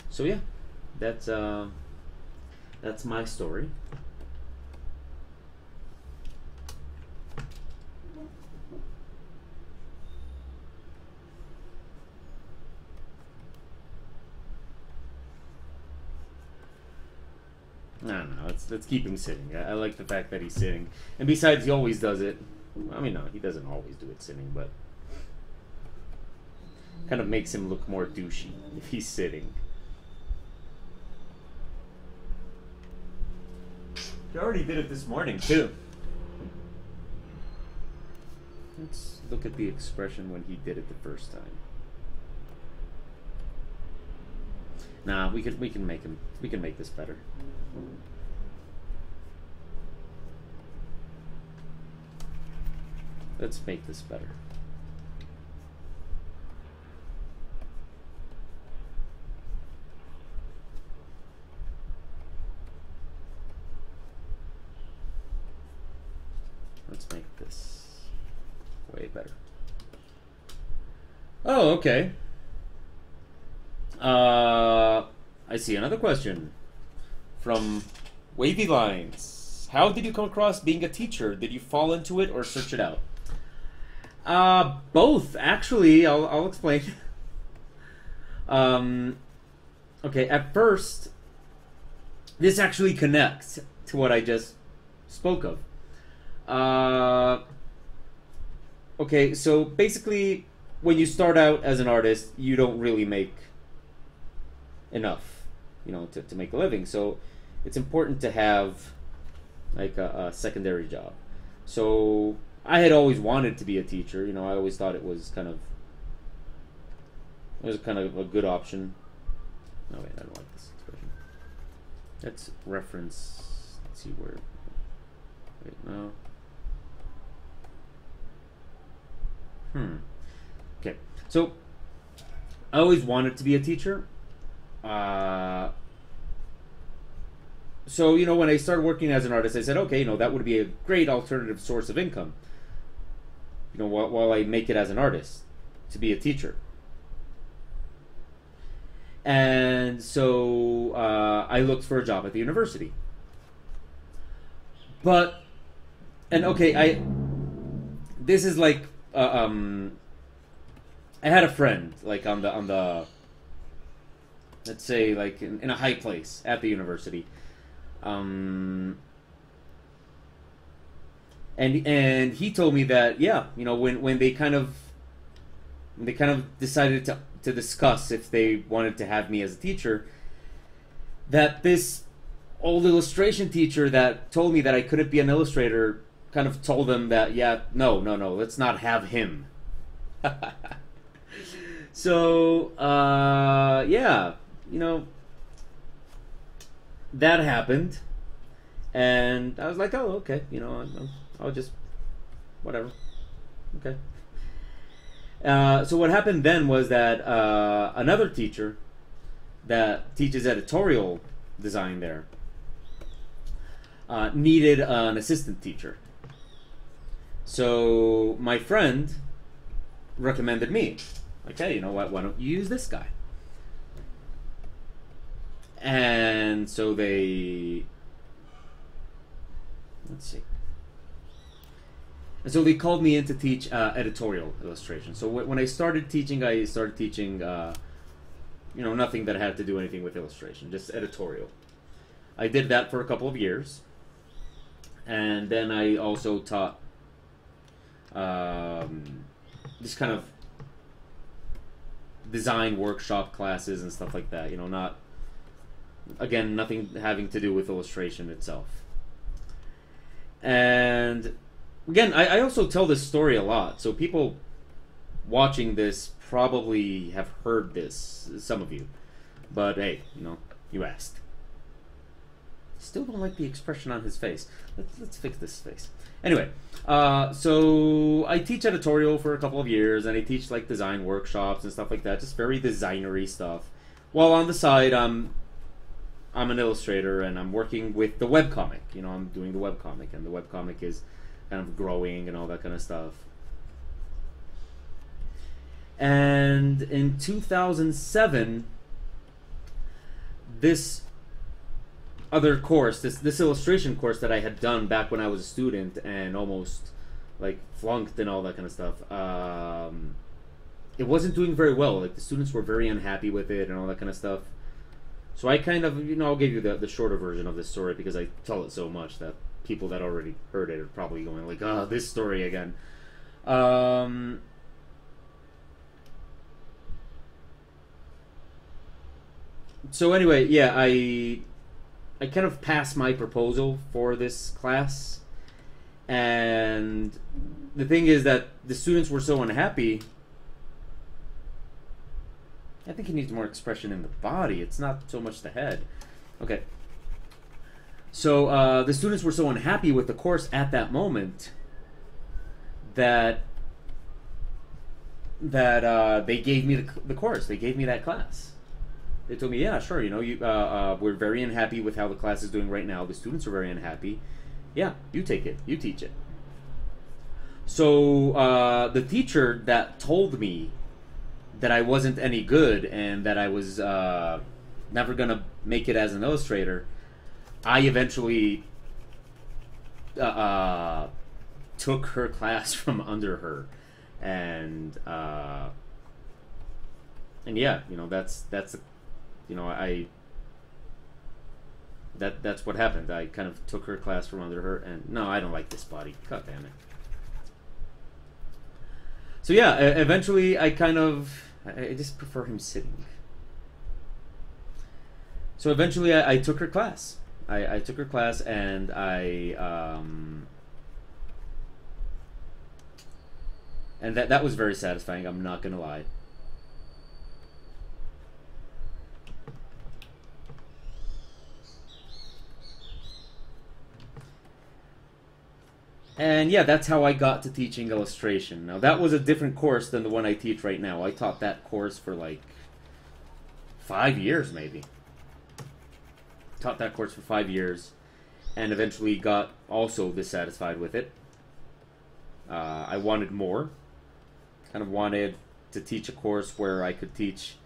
So yeah, that's my story. I don't know. Let's keep him sitting. I like the fact that he's sitting, and besides, he always does it. I mean, no, he doesn't always do it sitting, but kind of makes him look more douchey if he's sitting. He already did it this morning too. look at the expression when he did it the first time. Nah, we can make this better. Let's make this better. Let's make this way better. Oh, okay. I see another question from Wavy Lines. How did you come across being a teacher? Did you fall into it or search it out? Both, actually. I'll explain. Okay, at first, this actually connects to what I just spoke of. Okay, so basically, when you start out as an artist, you don't really make enough, to make a living. So it's important to have like a secondary job. So I had always wanted to be a teacher. I always thought it was kind of a good option. No, wait, I don't like this expression. Let's reference. Let's see where. Wait, no. Okay, so I always wanted to be a teacher. So when I started working as an artist, I said, okay, that would be a great alternative source of income. While I make it as an artist, to be a teacher. And so I looked for a job at the university. This is like. I had a friend like on the let's say like in a high place at the university, and he told me that when they kind of decided to discuss if they wanted to have me as a teacher, that this old illustration teacher that told me that I couldn't be an illustrator kind of told them that no, let's not have him. So that happened, and I was like, oh, okay, I'll just whatever, okay. So what happened then was that another teacher that teaches editorial design there needed an assistant teacher. So my friend recommended me. Like, hey, you know what? Why don't you use this guy? And so let's see. And so they called me in to teach editorial illustration. So when I started teaching, nothing that had to do anything with illustration, just editorial. I did that for a couple of years. And then I also taught this kind of design workshop classes and stuff like that. Nothing having to do with illustration itself. And again, I also tell this story a lot, so people watching this probably have heard this, some of you. But hey, you asked. Still don't like the expression on his face. Let's fix this face. Anyway, so I teach editorial for a couple of years, and I teach like design workshops and stuff like that, just very designery stuff. While on the side, I'm an illustrator, and I'm working with the webcomic. I'm doing the webcomic, and the webcomic is kind of growing and all that kind of stuff. And in 2007, this other course, this illustration course that I had done back when I was a student and almost like flunked and all that kind of stuff, it wasn't doing very well. Like the students were very unhappy with it and all that kind of stuff. So I kind of, I'll give you the shorter version of this story because I tell it so much that people that already heard it are probably going like, oh, this story again. So anyway, yeah, I kind of passed my proposal for this class, And the thing is that the students were so unhappy. I think he needs more expression in the body. It's not so much the head. Okay. So the students were so unhappy with the course at that moment that they gave me the course. They gave me that class. They told me, yeah, sure, you know, we're very unhappy with how the class is doing right now. The students are very unhappy. Yeah, you take it. You teach it. So the teacher that told me that I wasn't any good and that I was never going to make it as an illustrator, I eventually took her class from under her. And yeah, you know, that's you know, that's what happened. I kind of took her class from under her, and no, I don't like this body. God damn it. So yeah, eventually I just prefer him sitting. So eventually I took her class. I took her class, and and that was very satisfying, I'm not gonna lie. And yeah, that's how I got to teaching illustration. Now that was a different course than the one I teach right now. I taught that course for like 5 years maybe. Taught that course for 5 years and eventually got also dissatisfied with it. I wanted more. Kind of wanted to teach a course where I could teach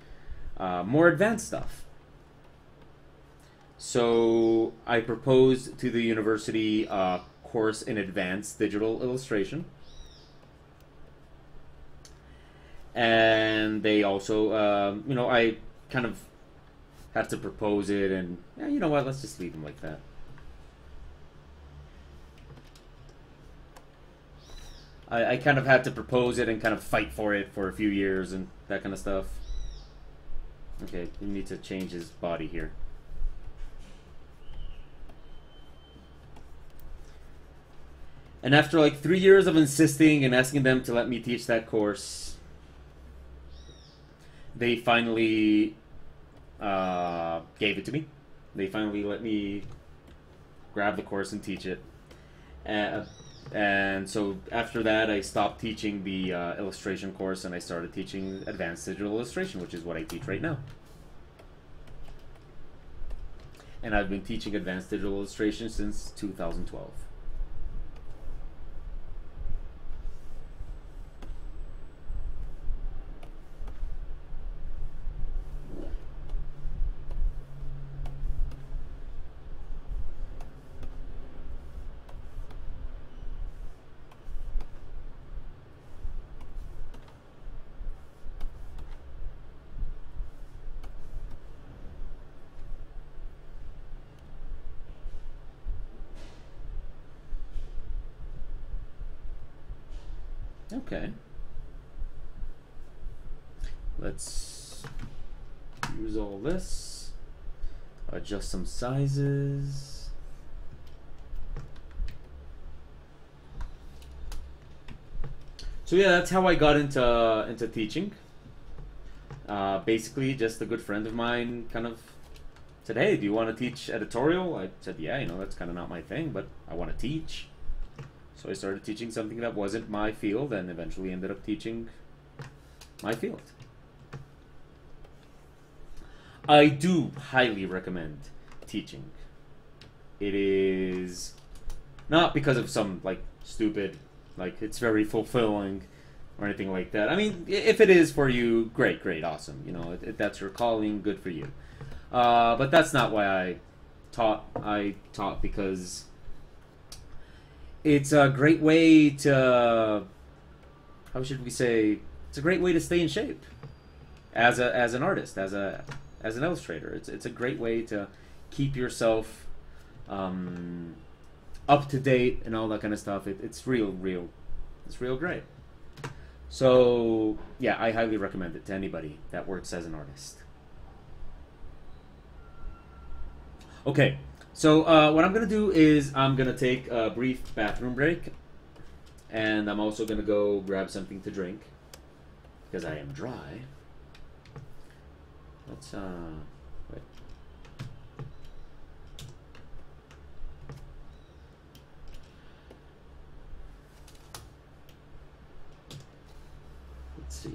more advanced stuff. So I proposed to the university a course in advanced digital illustration. And they also, you know, I kind of had to propose it, and yeah, you know what, let's just leave them like that. I kind of had to propose it and kind of fight for it for a few years and that kind of stuff. Okay, we need to change his body here. And after like 3 years of insisting and asking them to let me teach that course, they finally gave it to me. They finally let me grab the course and teach it. And so after that, I stopped teaching the illustration course and I started teaching advanced digital illustration, which is what I teach right now. And I've been teaching advanced digital illustration since 2012. Okay. Let's use all this. Adjust some sizes. So yeah, that's how I got into teaching. Basically, just a good friend of mine kind of said, "Hey, do you want to teach editorial?" I said, "Yeah, you know, that's kind of not my thing, but I want to teach." So I started teaching something that wasn't my field and eventually ended up teaching my field. I do highly recommend teaching. It is not because of some like stupid, like it's very fulfilling or anything like that. I mean, if it is for you, great, great, awesome. You know, if that's your calling, good for you. But that's not why I taught. I taught because it's a great way to, how should we say, it's a great way to stay in shape as an artist, as an illustrator. It's a great way to keep yourself up to date and all that kind of stuff. It's real great. So yeah, I highly recommend it to anybody that works as an artist. Okay, So what I'm gonna do is I'm gonna take a brief bathroom break, and I'm also gonna go grab something to drink because I am dry. Let's wait. Let's see.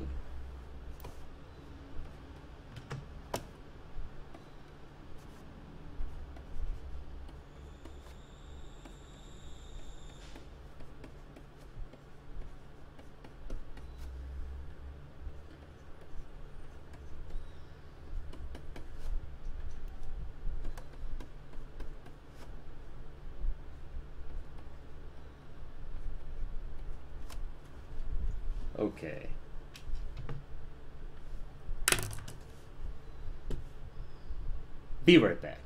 Okay. Be right back.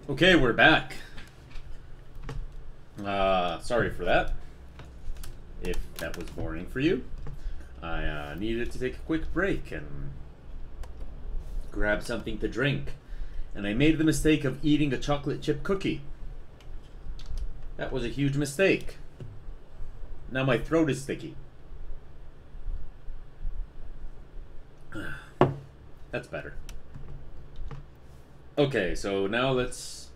Okay, we're back. Sorry for that. If that was boring for you. I needed to take a quick break and grab something to drink. And I made the mistake of eating a chocolate chip cookie. That was a huge mistake. Now my throat is sticky. That's better. Okay, so now let's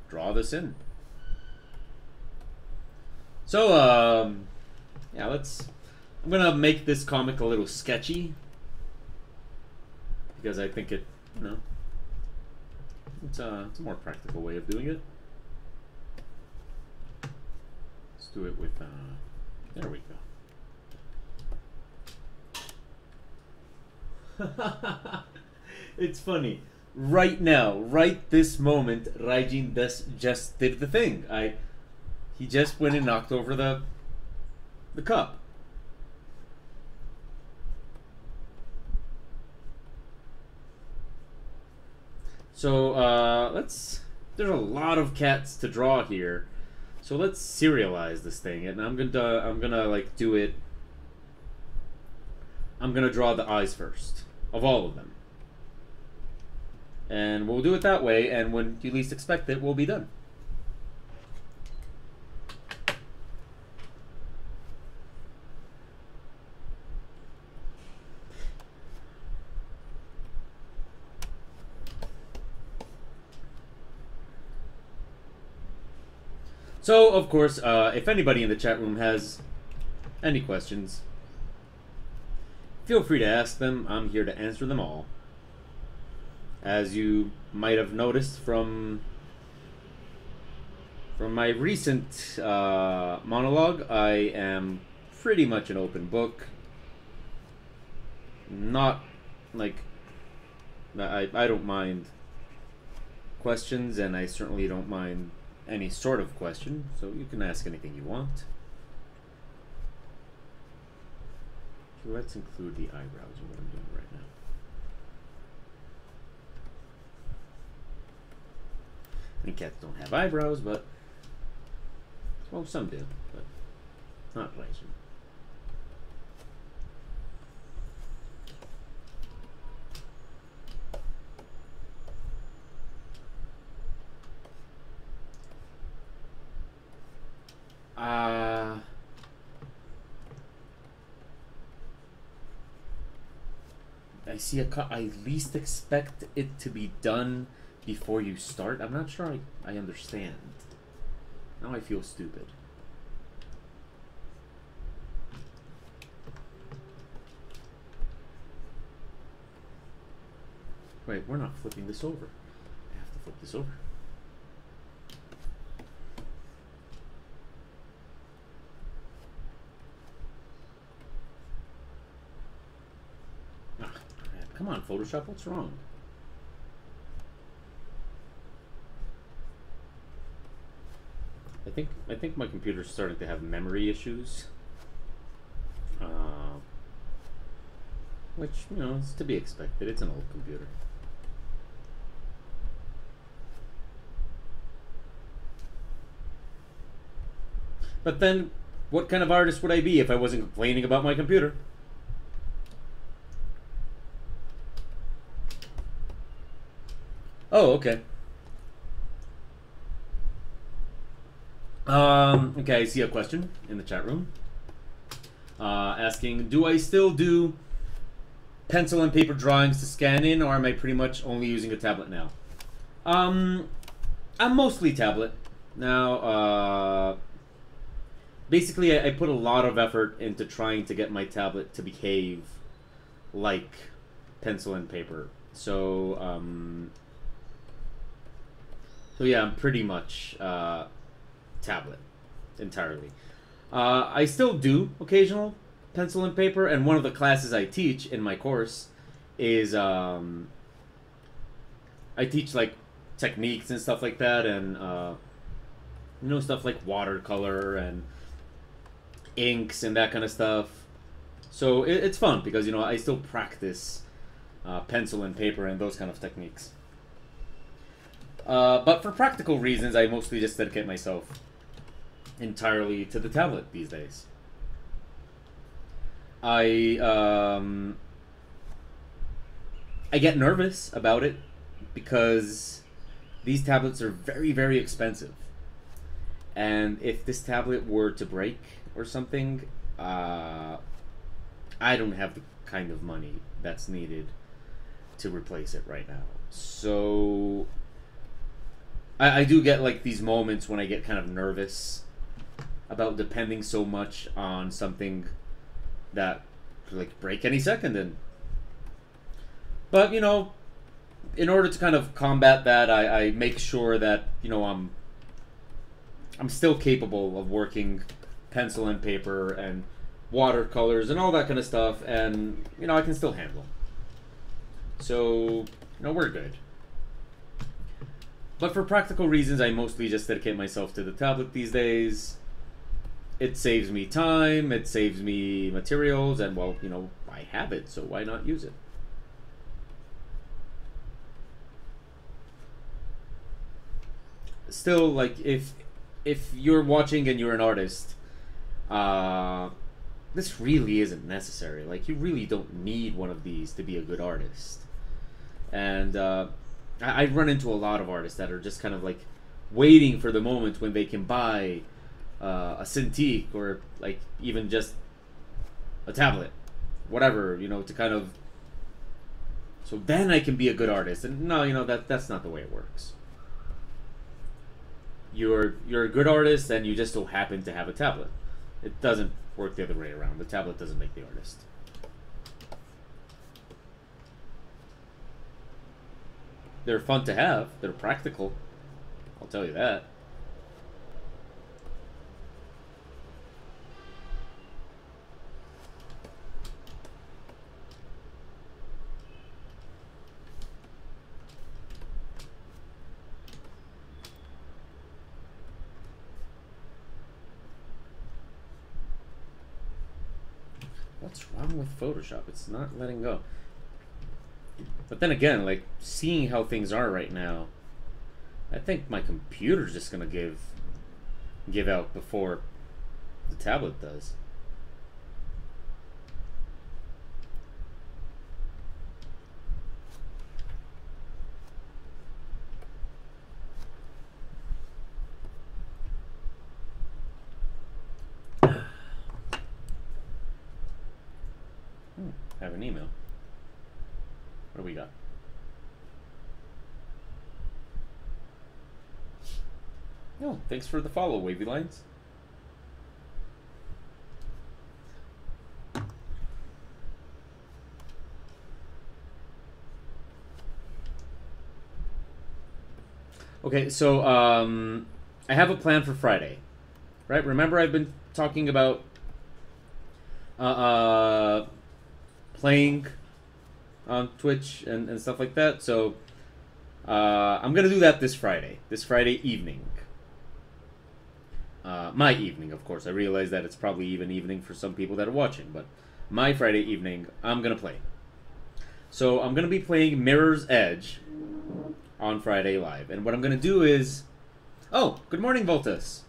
draw this in. So yeah, I'm gonna make this comic a little sketchy because I think it's a more practical way of doing it. Let's do it with there we go. It's funny. Right now, right this moment, Raijin just did the thing. He just went and knocked over the cup. So there's a lot of cats to draw here. So let's serialize this thing, and I'm gonna like do it. I'm gonna draw the eyes first of all of them. And we'll do it that way, and when you least expect it, we'll be done. So, of course, if anybody in the chat room has any questions, feel free to ask them. I'm here to answer them all. As you might have noticed from my recent monologue, I am pretty much an open book. Not like I don't mind questions, and I certainly don't mind any sort of question, so you can ask anything you want. So let's include the eyebrows in what I'm doing right now. And cats don't have eyebrows, but well, some do, but not Raijin. I see a cut. I least expect it to be done before you start. I'm not sure I understand. Now I feel stupid. Wait, we're not flipping this over. I have to flip this over. Come on, Photoshop, what's wrong? I think my computer's starting to have memory issues. Which, you know, is to be expected. It's an old computer. But then, what kind of artist would I be if I wasn't complaining about my computer? Oh, okay. Okay, I see a question in the chat room. Asking, do I still do pencil and paper drawings to scan in, or am I pretty much only using a tablet now? I'm mostly tablet. Now, basically, I put a lot of effort into trying to get my tablet to behave like pencil and paper. So yeah, I'm pretty much tablet entirely. I still do occasional pencil and paper, and one of the classes I teach in my course is I teach like techniques and stuff like that, and you know, stuff like watercolor and inks and that kind of stuff. So it's fun because, you know, I still practice pencil and paper and those kind of techniques. But for practical reasons, I mostly just dedicate myself entirely to the tablet these days. I get nervous about it because these tablets are very, very expensive. And if this tablet were to break or something, I don't have the kind of money that's needed to replace it right now. So I do get like these moments when I get kind of nervous about depending so much on something that could like break any second. And but you know, in order to kind of combat that, I make sure that, you know, I'm still capable of working pencil and paper and watercolors and all that kind of stuff, and you know, I can still handle. So, you know, we're good. But for practical reasons, I mostly just dedicate myself to the tablet these days. It saves me time, it saves me materials, and well, you know, I have it, so why not use it? Still, like, if you're watching and you're an artist, this really isn't necessary. Like, you really don't need one of these to be a good artist. And I run into a lot of artists that are just kind of like waiting for the moment when they can buy a Cintiq or like even just a tablet, whatever, you know, to kind of, so then I can be a good artist. And no, you know, that's not the way it works. You're a good artist and you just so happen to have a tablet. It doesn't work the other way around. The tablet doesn't make the artist. They're fun to have. They're practical. I'll tell you that. What's wrong with Photoshop? It's not letting go. But then again, like, seeing how things are right now, I think my computer's just gonna give out before the tablet does. Have an email. What do we got? No, thanks for the follow, Wavy Lines. Okay, so I have a plan for Friday, right? Remember, I've been talking about playing on Twitch and stuff like that. So I'm gonna do that this Friday evening. My evening, of course. I realize that it's probably even evening for some people that are watching, but my Friday evening, I'm gonna play. So I'm gonna be playing Mirror's Edge on Friday Live, and what I'm gonna do is, oh, good morning, Voltus.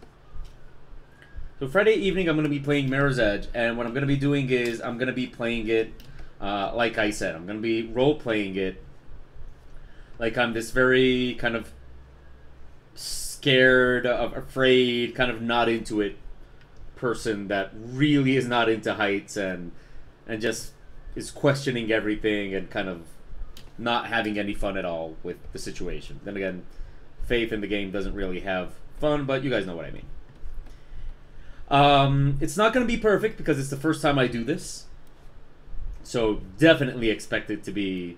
So Friday evening, I'm gonna be playing Mirror's Edge, and what I'm gonna be doing is I'm gonna be playing it. Like I said, I'm going to be role-playing it like I'm this very kind of scared, afraid, kind of not into it person that really is not into heights and just is questioning everything and kind of not having any fun at all with the situation. Then again, Faith in the game doesn't really have fun, but you guys know what I mean. It's not going to be perfect because it's the first time I do this. So definitely expect it to be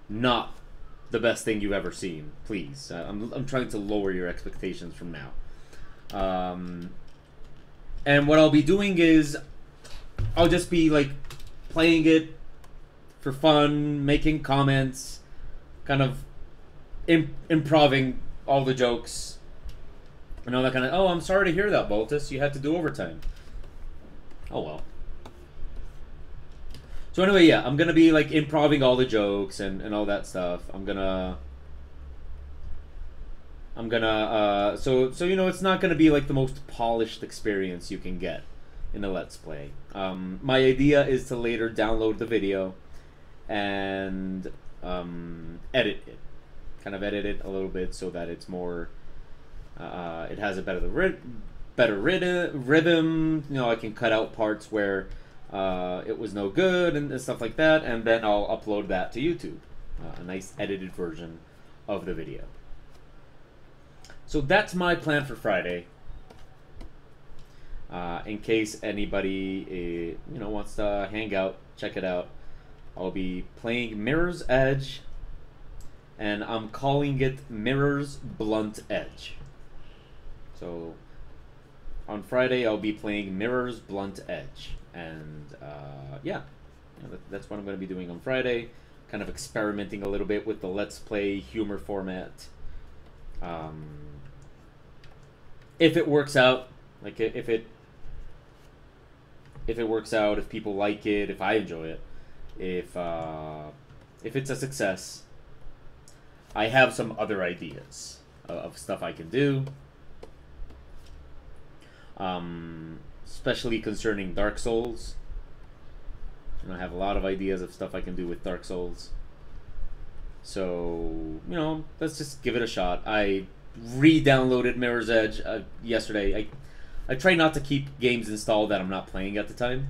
not the best thing you've ever seen. Please, I'm trying to lower your expectations from now. And what I'll be doing is I'll just be like playing it for fun, making comments, kind of improving all the jokes and all that kind of. Oh, I'm sorry to hear that, Boltus. You had to do overtime. Oh well. So anyway, yeah, I'm gonna be like improving all the jokes and all that stuff. So you know, it's not gonna be like the most polished experience you can get in a Let's Play. My idea is to later download the video and edit it, kind of edit it a little bit so that it's more, it has a better rhythm. You know, I can cut out parts where it was no good and stuff like that, and then I'll upload that to YouTube, a nice edited version of the video. So that's my plan for Friday. In case anybody you know, wants to hang out, check it out. I'll be playing Mirror's Edge, and I'm calling it Mirror's Blunt Edge. So on Friday I'll be playing Mirror's Blunt Edge, and yeah, that's what I'm going to be doing on Friday. Kind of experimenting a little bit with the Let's Play humor format. If it works out, like if it works out, if people like it, if I enjoy it, if it's a success, I have some other ideas of stuff I can do, especially concerning Dark Souls. And I have a lot of ideas of stuff I can do with Dark Souls. So, you know, let's just give it a shot. I re-downloaded Mirror's Edge yesterday. I try not to keep games installed that I'm not playing at the time.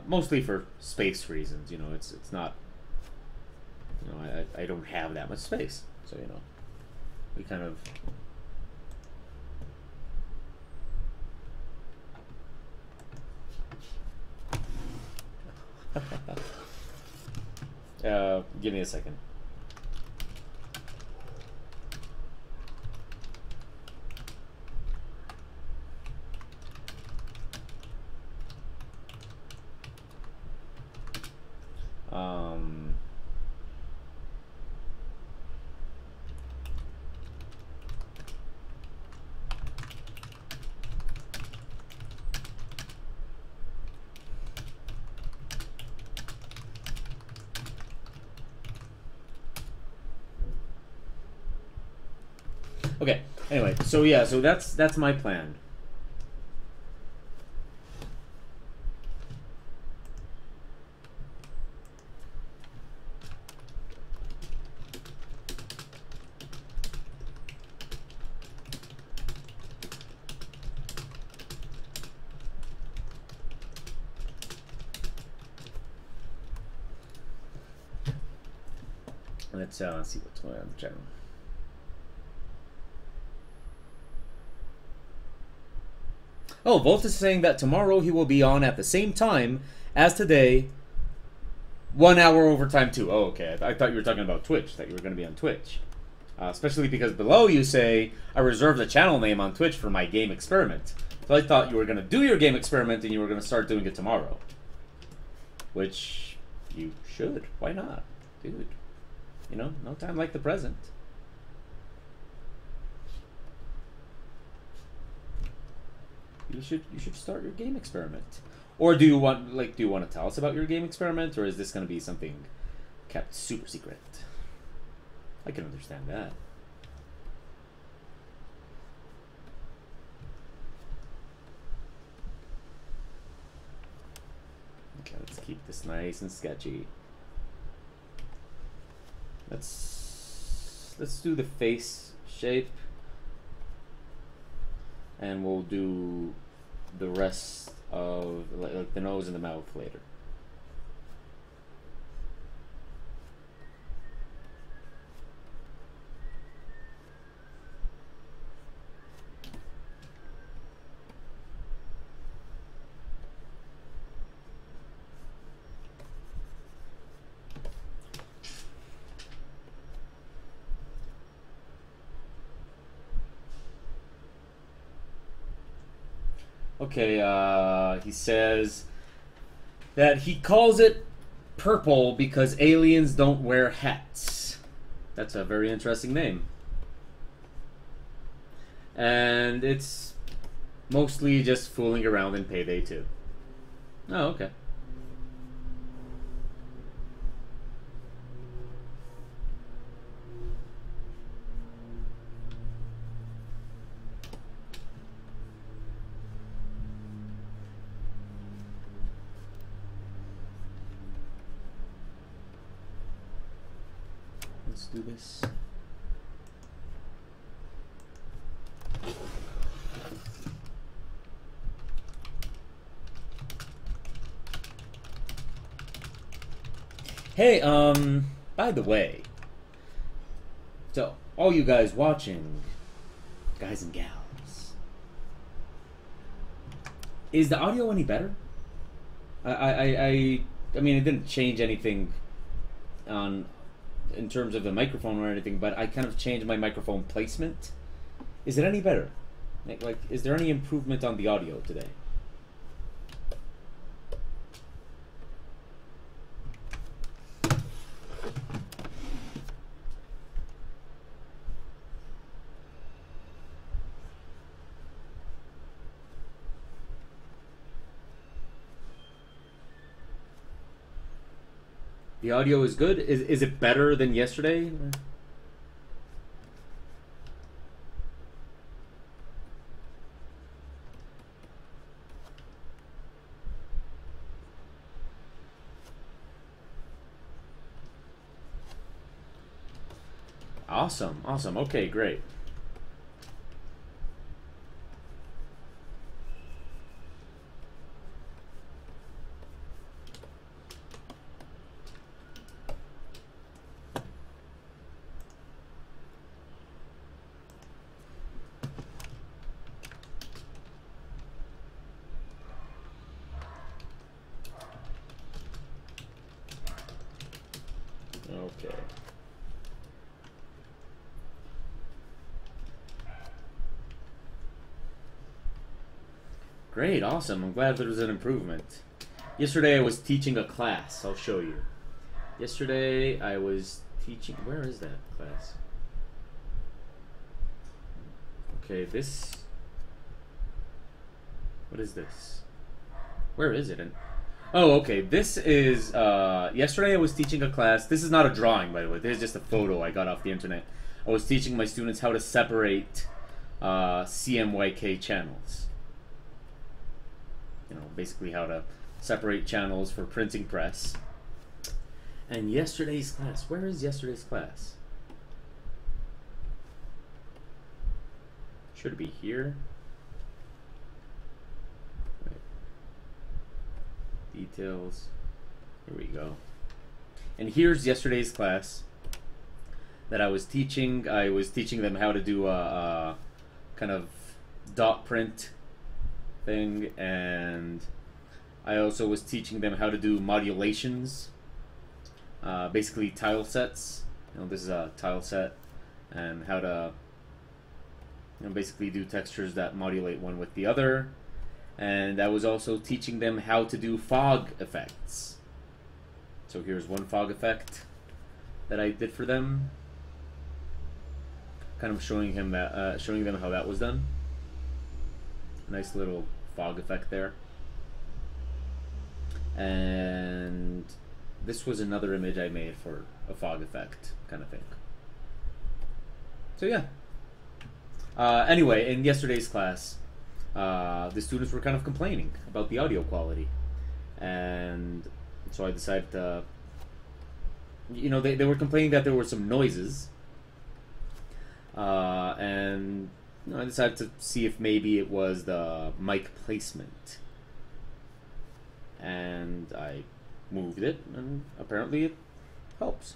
Mostly for space reasons, you know. It's not, you know, I don't have that much space, so you know, we kind of. Give me a second. Okay. Anyway, so yeah, so that's my plan. Let's see what's going on in the channel. Oh, Volt is saying that tomorrow he will be on at the same time as today, 1 hour overtime too. Oh, okay. I thought you were talking about Twitch, that you were going to be on Twitch. Especially because below you say, I reserved the channel name on Twitch for my game experiment. So I thought you were going to do your game experiment and you were going to start doing it tomorrow. Which you should. Why not? Dude. You know, no time like the present. You should start your game experiment. Or do you want to tell us about your game experiment, or is this going to be something kept super secret? I can understand that. Okay, let's keep this nice and sketchy. Let's do the face shape, and we'll do the rest of like the nose and the mouth later. Okay, he says that he calls it purple because aliens don't wear hats. That's a very interesting name. And it's mostly just fooling around in Payday 2. Oh, okay. Let's do this. Hey, by the way, so all you guys watching, guys and gals, is the audio any better? I mean, it didn't change anything in terms of the microphone or anything, but I kind of changed my microphone placement. Is it any better? Like, is there any improvement on the audio today? The audio is good? Is it better than yesterday? Awesome, awesome. Okay, great. Okay. Great, awesome. I'm glad there was an improvement. Yesterday I was teaching a class. I'll show you. Yesterday I was teaching... Where is that class? Okay, this... What is this? Where is it? Oh, okay. This is... yesterday I was teaching a class. This is not a drawing, by the way. This is just a photo I got off the internet. I was teaching my students how to separate CMYK channels. You know, basically how to separate channels for printing press. And yesterday's class, where is yesterday's class? Should it be here? Right. Details. Here we go. And here's yesterday's class that I was teaching. I was teaching them how to do a kind of dot print thing, and I also was teaching them how to do modulations, basically tile sets. You know, this is a tile set, and how to, you know, basically do textures that modulate one with the other. And I was also teaching them how to do fog effects. So here's one fog effect that I did for them, kind of showing them how that was done. Nice little fog effect there. And this was another image I made for a fog effect kind of thing. So yeah. Anyway, in yesterday's class, the students were kind of complaining about the audio quality. And so I decided to, you know, they were complaining that there were some noises. And you know, I decided to see if maybe it was the mic placement. And I moved it, and apparently it helps.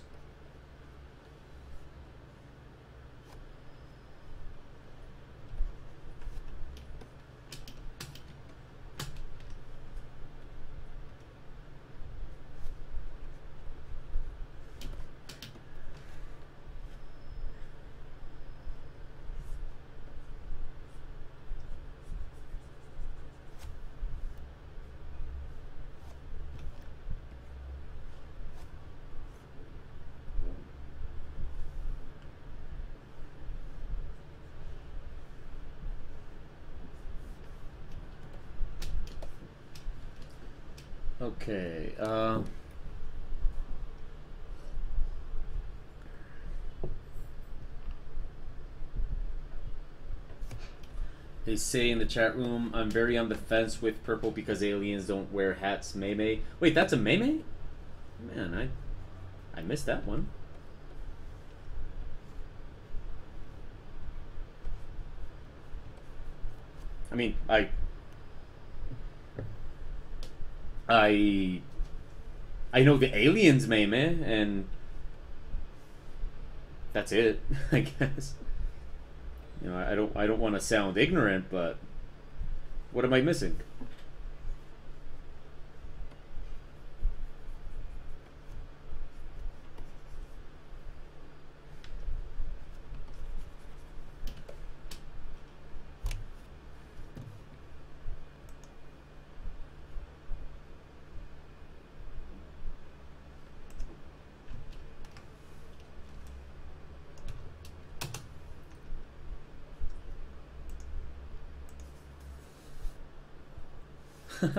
Okay, they say in the chat room, I'm very on the fence with purple because aliens don't wear hats. Wait, that's a Mei? Man, I missed that one. I mean, I I know the aliens meme, and that's it. I guess. You know, I don't want to sound ignorant, but what am I missing?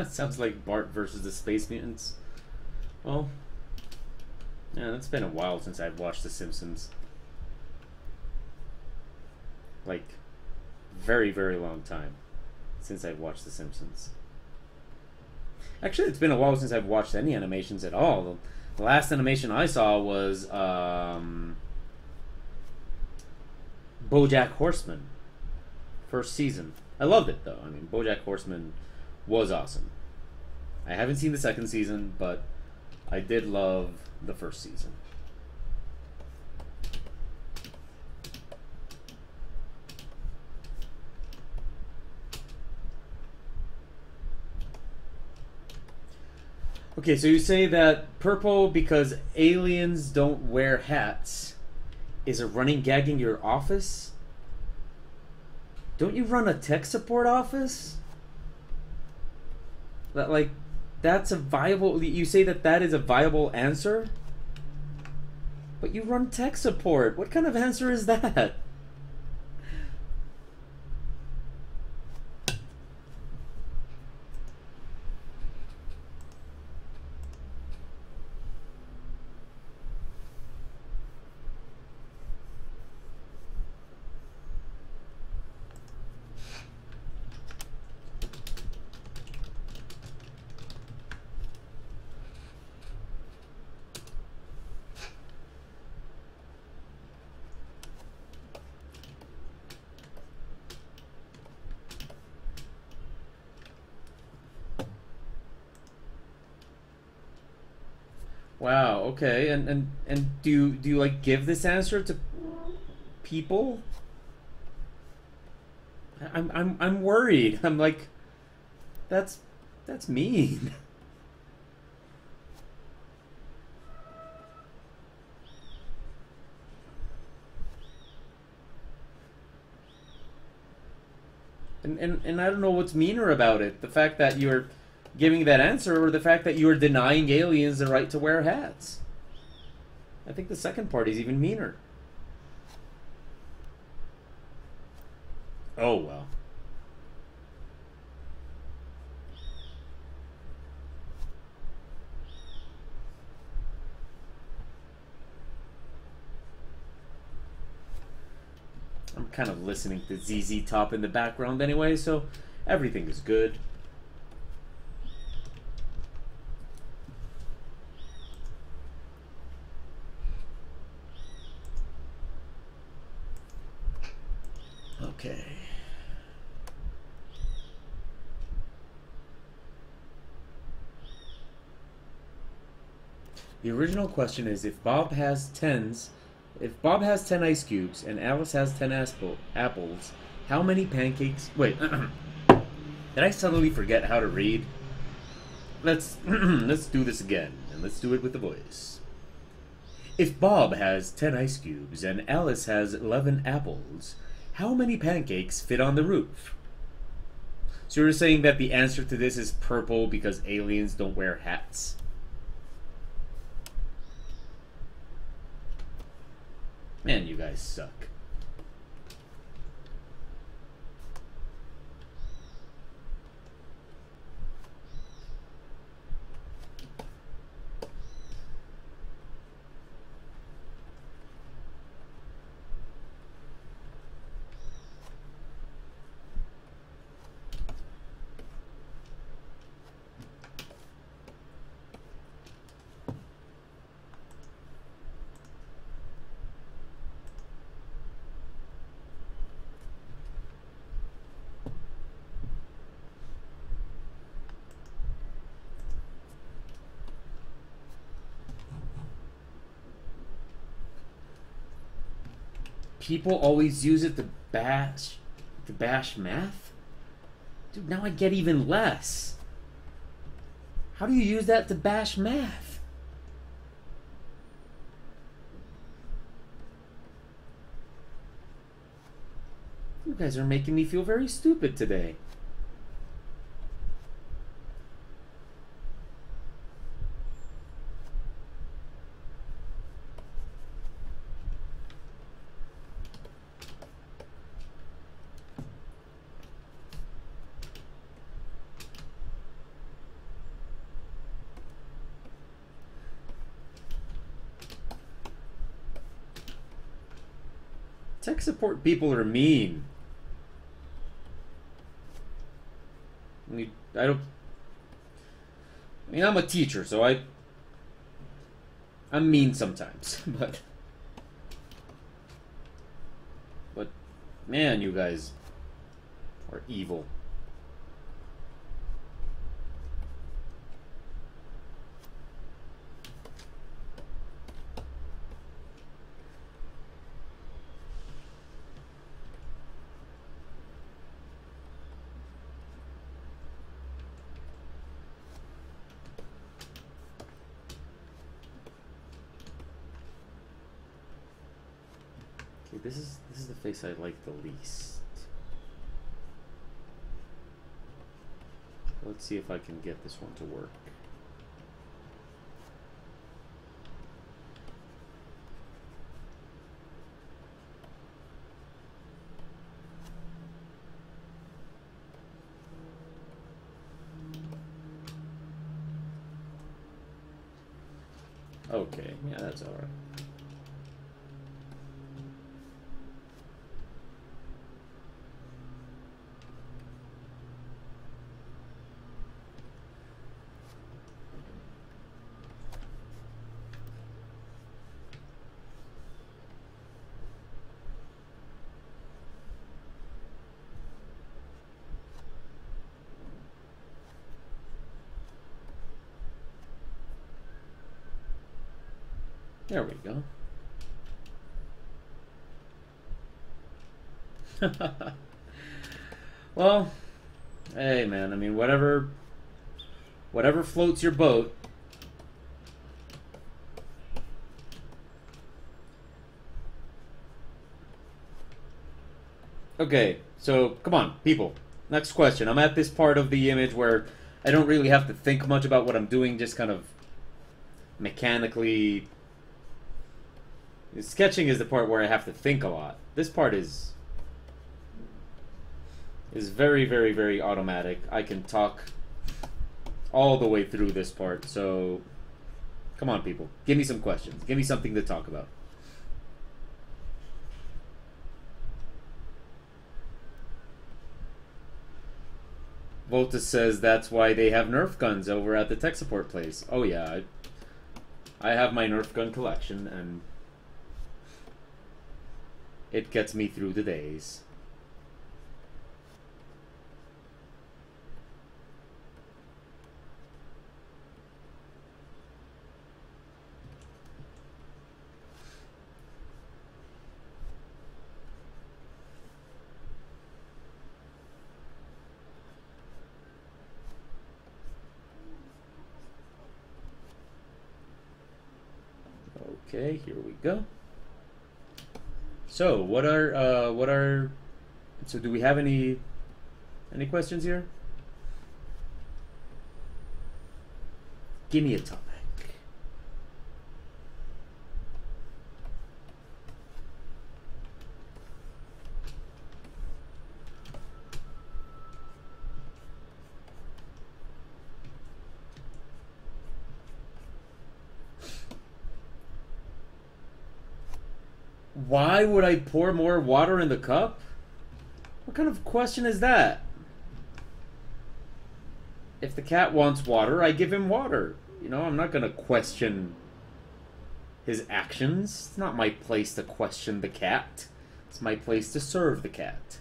Sounds like Bart versus the Space Mutants. Well, yeah, it's been a while since I've watched The Simpsons. Like, very, very long time since I've watched The Simpsons. Actually, it's been a while since I've watched any animations at all. The last animation I saw was BoJack Horseman, first season. I loved it though. I mean, BoJack Horseman was awesome. I haven't seen the second season, but I did love the first season. Okay, so you say that purple because aliens don't wear hats is a running gag in your office? Don't you run a tech support office? That, like, that's a viable... You say that that is a viable answer? But you run tech support. What kind of answer is that? Wow, okay. And do you like give this answer to people? I'm worried. I'm like that's mean. And I don't know what's meaner about it. The fact that you're giving that answer or the fact that you're denying aliens the right to wear hats. I think the second part is even meaner. Oh, well. I'm kind of listening to ZZ Top in the background anyway, so everything is good. Okay. The original question is if Bob has 10 ice cubes and Alice has 10 apples, how many pancakes... Wait, did I suddenly forget how to read? Let's let's do this again, and let's do it with the voice. If Bob has 10 ice cubes and Alice has 11 apples, how many pancakes fit on the roof? So you're saying that the answer to this is purple because aliens don't wear hats? Man, you guys suck. people always use it to bash math? Dude, now I get even less. How do you use that to bash math? You guys are making me feel very stupid today. Tech support people are mean. I mean, I'm a teacher, so I'm mean sometimes, but man, you guys are evil. This is the face I like the least. Let's see if I can get this one to work. Okay, yeah, that's all right. There we go. Well, hey man, I mean whatever floats your boat. Okay, so come on, people. Next question. I'm at this part of the image where I don't really have to think much about what I'm doing, just kind of mechanically. Sketching is the part where I have to think a lot. This part is very, very, very automatic. I can talk all the way through this part. So, come on, people. Give me some questions. Give me something to talk about. Voltus says that's why they have Nerf guns over at the tech support place. Oh yeah, I have my Nerf gun collection, and it gets me through the days. Okay, here we go. So, so do we have any questions here? Give me a topic. Why would I pour more water in the cup? What kind of question is that? If the cat wants water, I give him water. You know, I'm not gonna question his actions. It's not my place to question the cat. It's my place to serve the cat.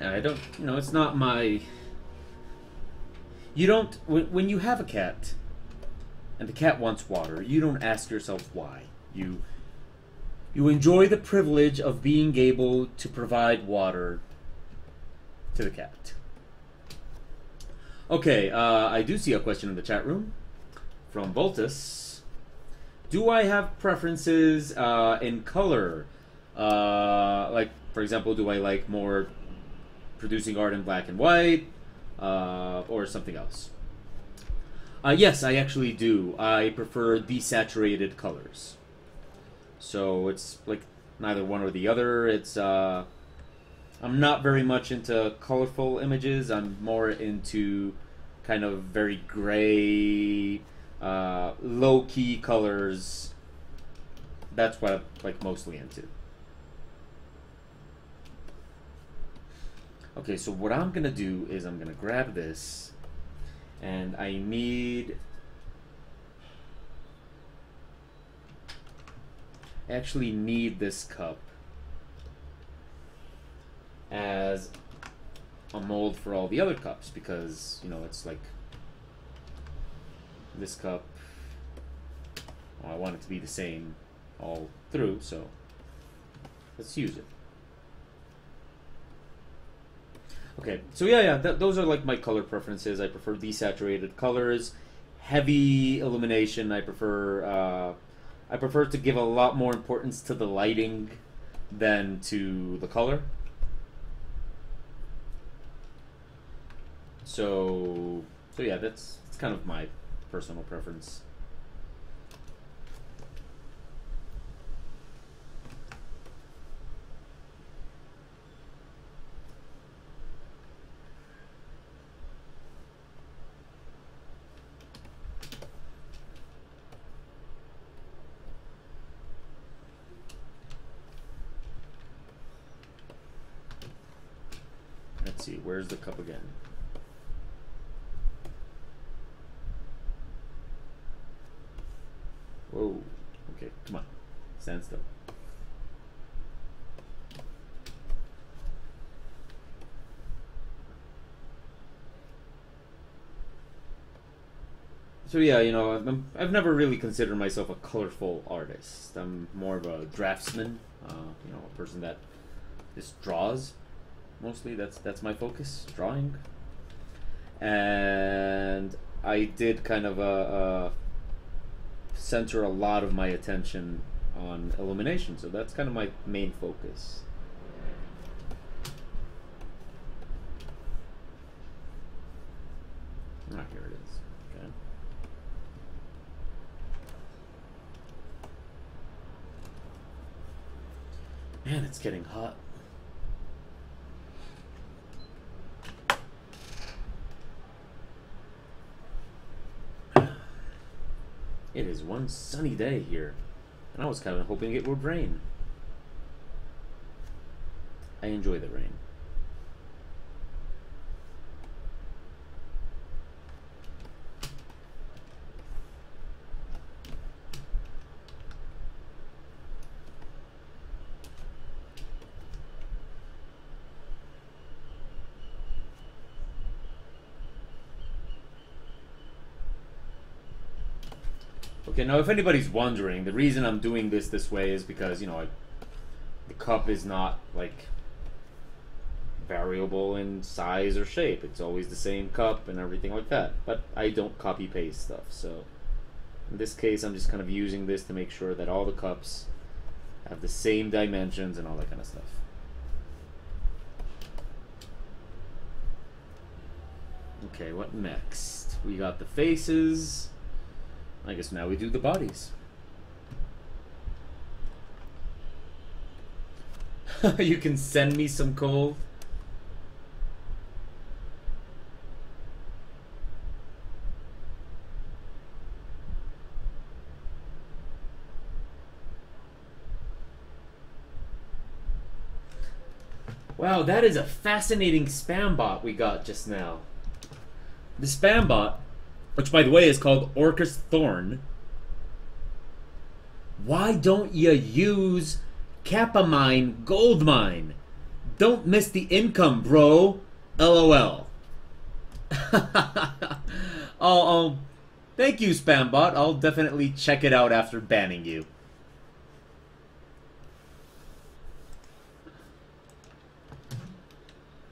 Yeah, I don't, you know, it's not my... You don't, when you have a cat, and the cat wants water, you don't ask yourself why. You enjoy the privilege of being able to provide water to the cat. Okay, I do see a question in the chat room from Voltus. Do I have preferences in color? Like, for example, do I like more producing art in black and white, or something else? Yes, I actually do. I prefer desaturated colors. So it's like neither one or the other. It's I'm not very much into colorful images. I'm more into kind of very gray, low-key colors. That's what I'm like mostly into. Okay, so what I'm gonna do is I'm gonna grab this, and I actually need this cup as a mold for all the other cups, because, you know, it's like this cup, well, I want it to be the same all through, so let's use it. Okay, so yeah, those are like my color preferences. I prefer desaturated colors, heavy illumination. I prefer to give a lot more importance to the lighting than to the color. So yeah, that's kind of my personal preference. Let's see, where's the cup again? Whoa. Okay, come on. Stand still. So yeah, you know, I've never really considered myself a colorful artist. I'm more of a draftsman, you know, a person that just draws. Mostly, that's my focus, drawing. And I did kind of center a lot of my attention on illumination, so that's kind of my main focus. Ah, here it is. Okay. Man, it's getting hot. It is one sunny day here, and I was kind of hoping it would rain. I enjoy the rain. Okay, now if anybody's wondering, the reason I'm doing this way is because, you know, the cup is not, like, variable in size or shape. It's always the same cup and everything like that. But I don't copy-paste stuff, so in this case, I'm just kind of using this to make sure that all the cups have the same dimensions and all that kind of stuff. Okay, what next? We got the faces. I guess now we do the bodies. You can send me some coal. Wow, that is a fascinating spam bot we got just now. The spam bot, which, by the way, is called Orcus Thorn. Why don't you use Kappa Mine Gold Mine? Don't miss the income, bro. LOL. I'll thank you, Spambot. I'll definitely check it out after banning you.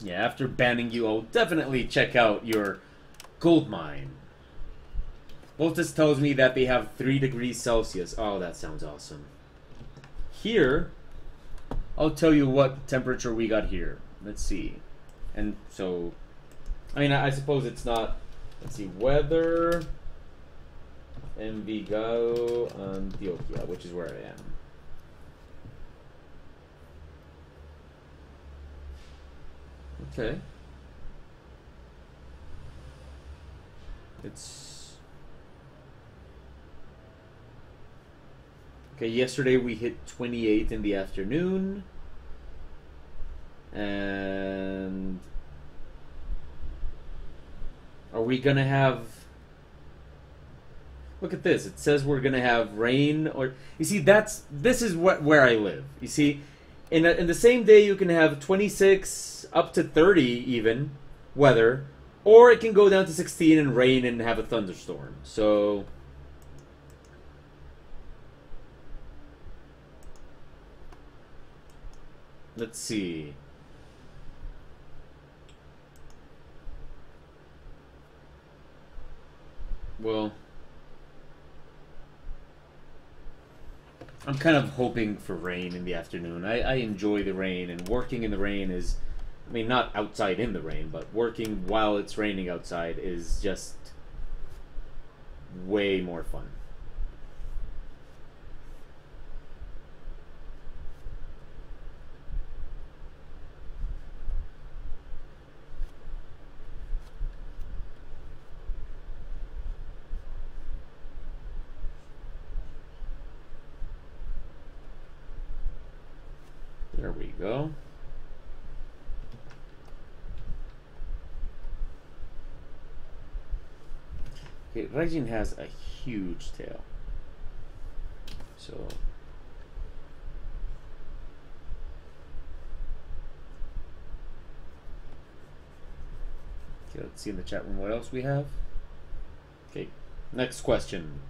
Yeah, after banning you, I'll definitely check out your gold mine. Voltus tells me that they have 3 degrees Celsius. Oh, that sounds awesome. Here, I'll tell you what temperature we got here. Let's see. And so, I mean, I suppose it's not... Let's see, weather... Envigado, Antioquia, which is where I am. Okay. It's... Okay, yesterday we hit 28 in the afternoon. And... Are we gonna have... Look at this. It says we're gonna have rain, or... You see, this is where I live. You see, in the same day you can have 26 up to 30 even weather, or it can go down to 16 and rain and have a thunderstorm. So let's see. Well, I'm kind of hoping for rain in the afternoon. I enjoy the rain, and working in the rain is, I mean, not outside in the rain, but working while it's raining outside is just way more fun. There we go. Okay, Raijin has a huge tail. So okay, let's see in the chat room what else we have. Okay, next question.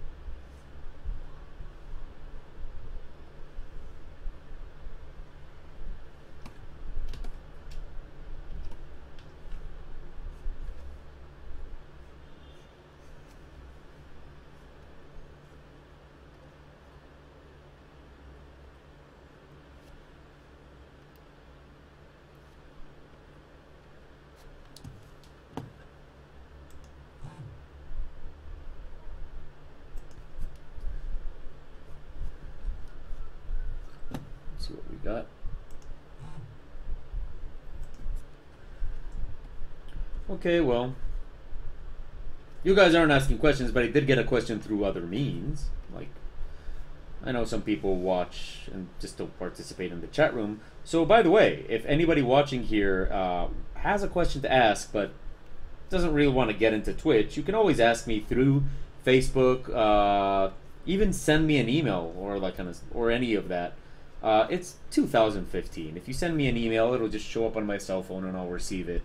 See what we got. Okay, well, you guys aren't asking questions, but I did get a question through other means. Like, I know some people watch and just don't participate in the chat room. So, by the way, if anybody watching here has a question to ask, but doesn't really want to get into Twitch, you can always ask me through Facebook. Even send me an email or or any of that. It's 2015. If you send me an email, it'll just show up on my cell phone and I'll receive it.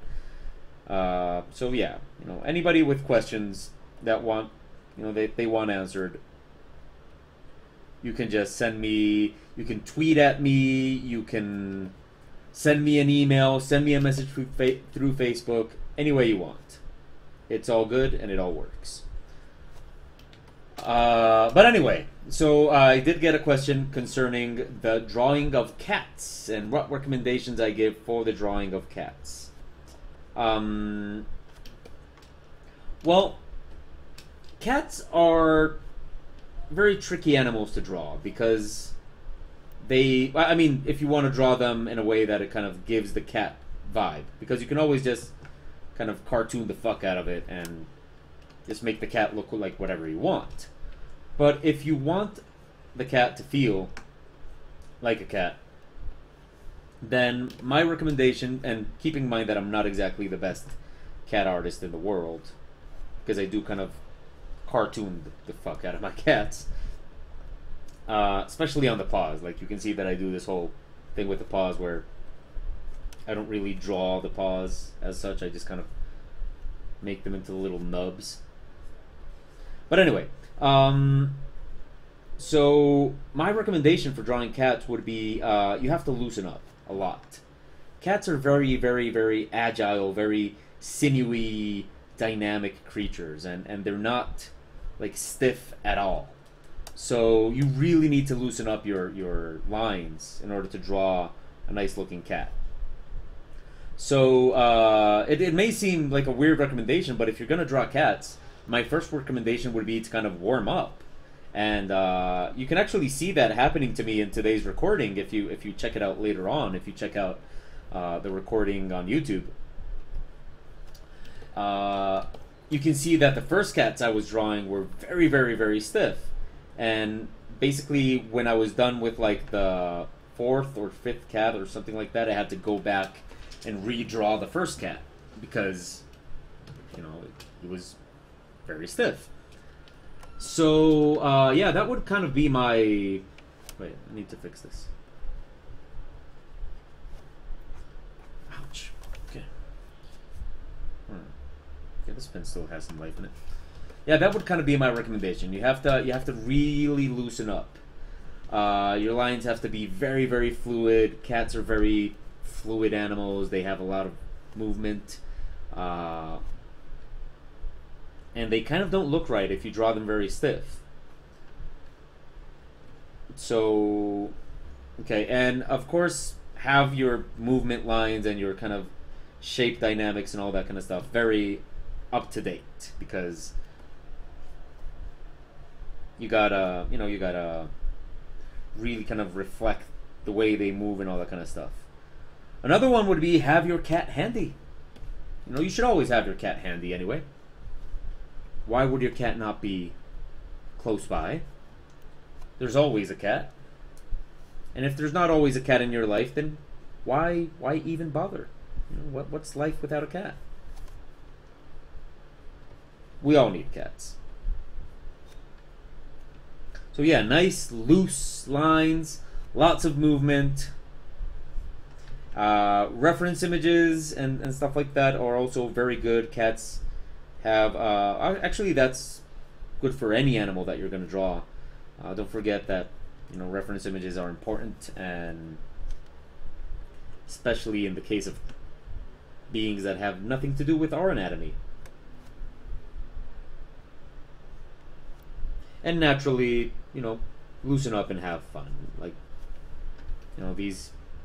So yeah, you know, anybody with questions that want, you know, they want answered, you can just send me, you can tweet at me, you can send me an email, send me a message through Facebook, any way you want. It's all good and it all works. But anyway, so I did get a question concerning the drawing of cats and what recommendations I give for the drawing of cats. Well, cats are very tricky animals to draw because I mean, if you want to draw them in a way that it kind of gives the cat vibe, because you can always just kind of cartoon the fuck out of it and just make the cat look like whatever you want. But if you want the cat to feel like a cat, then my recommendation, and keeping in mind that I'm not exactly the best cat artist in the world, because I do kind of cartoon the fuck out of my cats, especially on the paws. Like, you can see that I do this whole thing with the paws where I don't really draw the paws as such. I just kind of make them into little nubs. But anyway, so my recommendation for drawing cats would be you have to loosen up a lot. Cats are very, very, very agile, very sinewy, dynamic creatures, and they're not like stiff at all. So you really need to loosen up your lines in order to draw a nice looking cat. So it may seem like a weird recommendation, but if you're going to draw cats, my first recommendation would be to kind of warm up. And you can actually see that happening to me in today's recording if you check it out later on, if you check out the recording on YouTube. You can see that the first cats I was drawing were very, very, very stiff. And basically when I was done with like the fourth or fifth cat or something like that, I had to go back and redraw the first cat because, you know, it was very stiff. So, yeah, that would kind of be my... Wait, I need to fix this. Ouch. Okay. Okay, this pen still has some life in it. Yeah, that would kind of be my recommendation. You have to really loosen up. Your lines have to be very, very fluid. Cats are very fluid animals. They have a lot of movement. And they kind of don't look right if you draw them very stiff. So, okay, and of course have your movement lines and your kind of shape dynamics and all that kind of stuff very up to date, because you gotta really kind of reflect the way they move and all that kind of stuff. Another one would be have your cat handy. You know, you should always have your cat handy anyway. Why would your cat not be close by? There's always a cat. And if there's not always a cat in your life, then why even bother? You know, what's life without a cat? We all need cats. So yeah, nice loose lines, lots of movement. Reference images and stuff like that are also very good. Cats have actually, that's good for any animal that you're going to draw. Don't forget that, you know, reference images are important, and especially in the case of beings that have nothing to do with our anatomy. And naturally, you know, loosen up and have fun. Like, you know,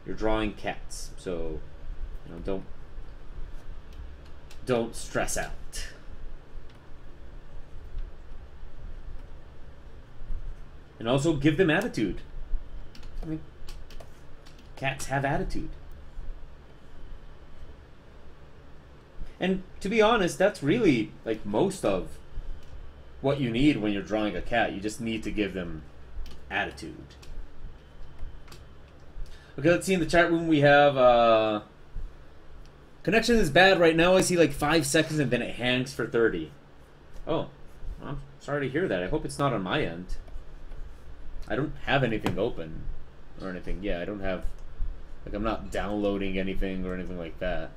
you're drawing cats, so, you know, don't stress out. And also give them attitude. I mean, cats have attitude. And to be honest, that's really like most of what you need when you're drawing a cat. You just need to give them attitude. Okay, let's see, in the chat room we have connection is bad right now. I see like 5 seconds and then it hangs for 30. Oh, I'm sorry to hear that. I hope it's not on my end. I don't have anything open or anything. Yeah, I don't have, like, I'm not downloading anything or anything like that.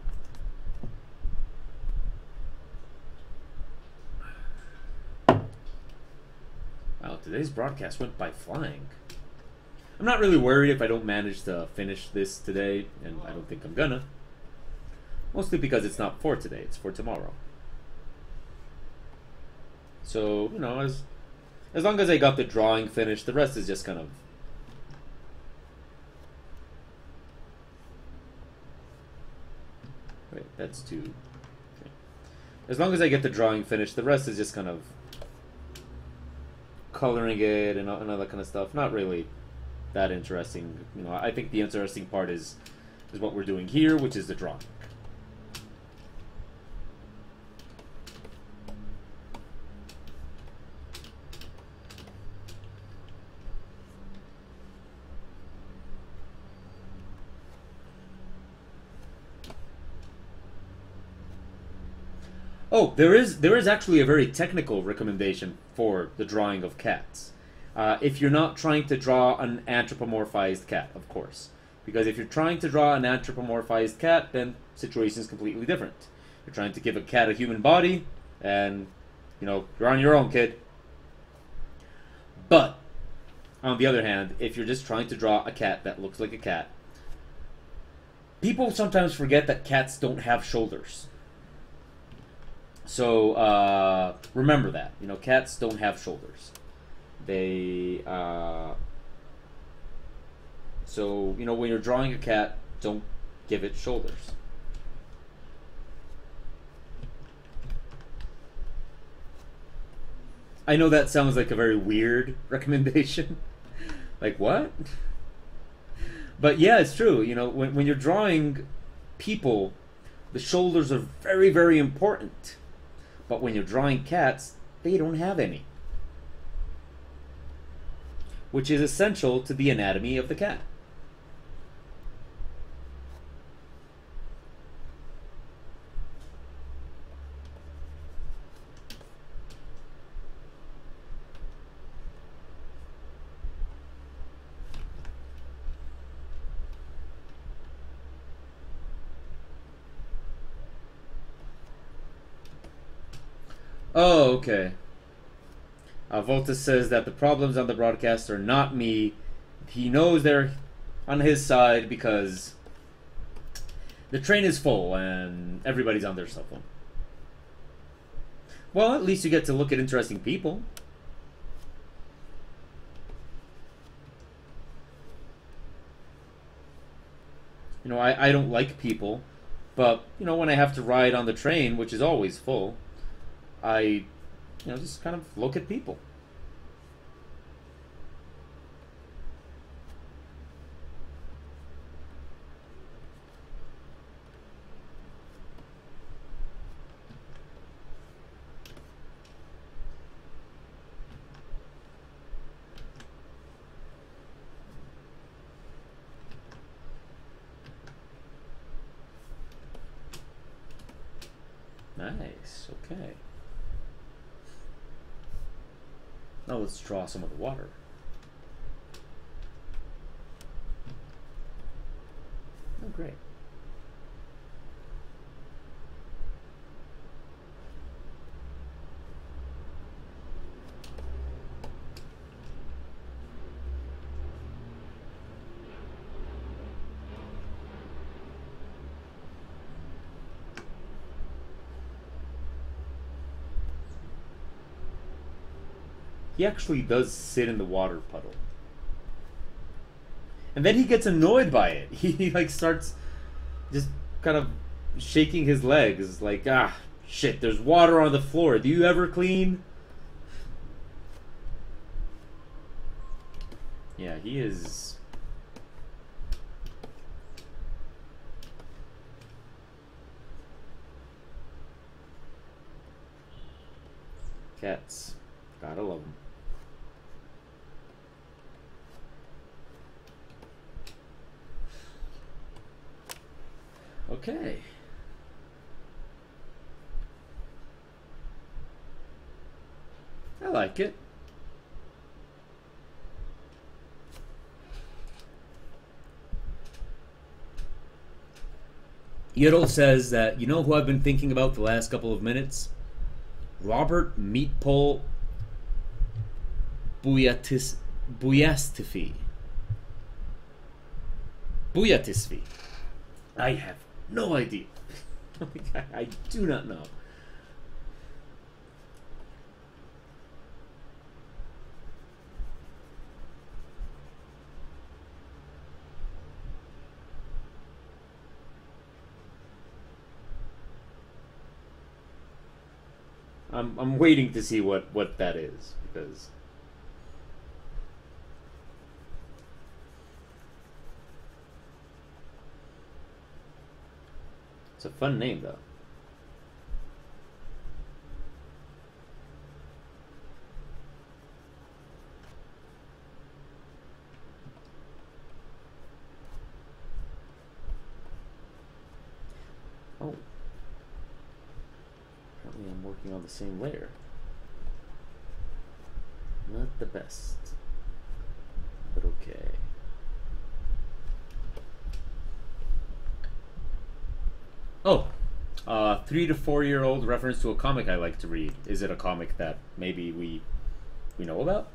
Wow, today's broadcast went by flying. I'm not really worried if I don't manage to finish this today, and I don't think I'm gonna. Mostly because it's not for today, it's for tomorrow. So, you know, as long as I got the drawing finished, the rest is just kind of... Wait, that's too... Okay. As long as I get the drawing finished, the rest is just kind of coloring it and all that kind of stuff. Not really that interesting. You know, I think the interesting part is what we're doing here, which is the drawing. Oh, there is actually a very technical recommendation for the drawing of cats. If you're not trying to draw an anthropomorphized cat, of course. Because if you're trying to draw an anthropomorphized cat, then the situation is completely different. You're trying to give a cat a human body, and, you know, you're on your own, kid. But, on the other hand, if you're just trying to draw a cat that looks like a cat, people sometimes forget that cats don't have shoulders. So, remember that. You know, cats don't have shoulders. They, so, you know, when you're drawing a cat, don't give it shoulders. I know that sounds like a very weird recommendation. Like, what? But yeah, it's true. You know, when you're drawing people, the shoulders are very, very important. But when you're drawing cats, they don't have any. Which is essential to the anatomy of the cat. Oh, okay. Volta says that the problems on the broadcast are not me. He knows they're on his side because the train is full and everybody's on their cell phone. Well, at least you get to look at interesting people. You know, I don't like people, but, you know, when I have to ride on the train, which is always full, I, you know, just kind of look at people. Nice, okay. Now let's draw some of the water. Oh, great. He actually does sit in the water puddle. And then he gets annoyed by it. He like starts just kind of shaking his legs like, ah, shit, there's water on the floor. Do you ever clean? Yeah, he is... Cats. Gotta love them. Okay. I like it. Yodel says that, you know who I've been thinking about the last couple of minutes? Robert Meatpole Buyatisvi. Buyatisvi. I have no idea. I do not know. I'm waiting to see what that is, because it's a fun name, though. Oh. Apparently I'm working on the same layer. Not the best, but okay. Oh, 3 to 4-year-old reference to a comic I like to read. Is it a comic that maybe we know about?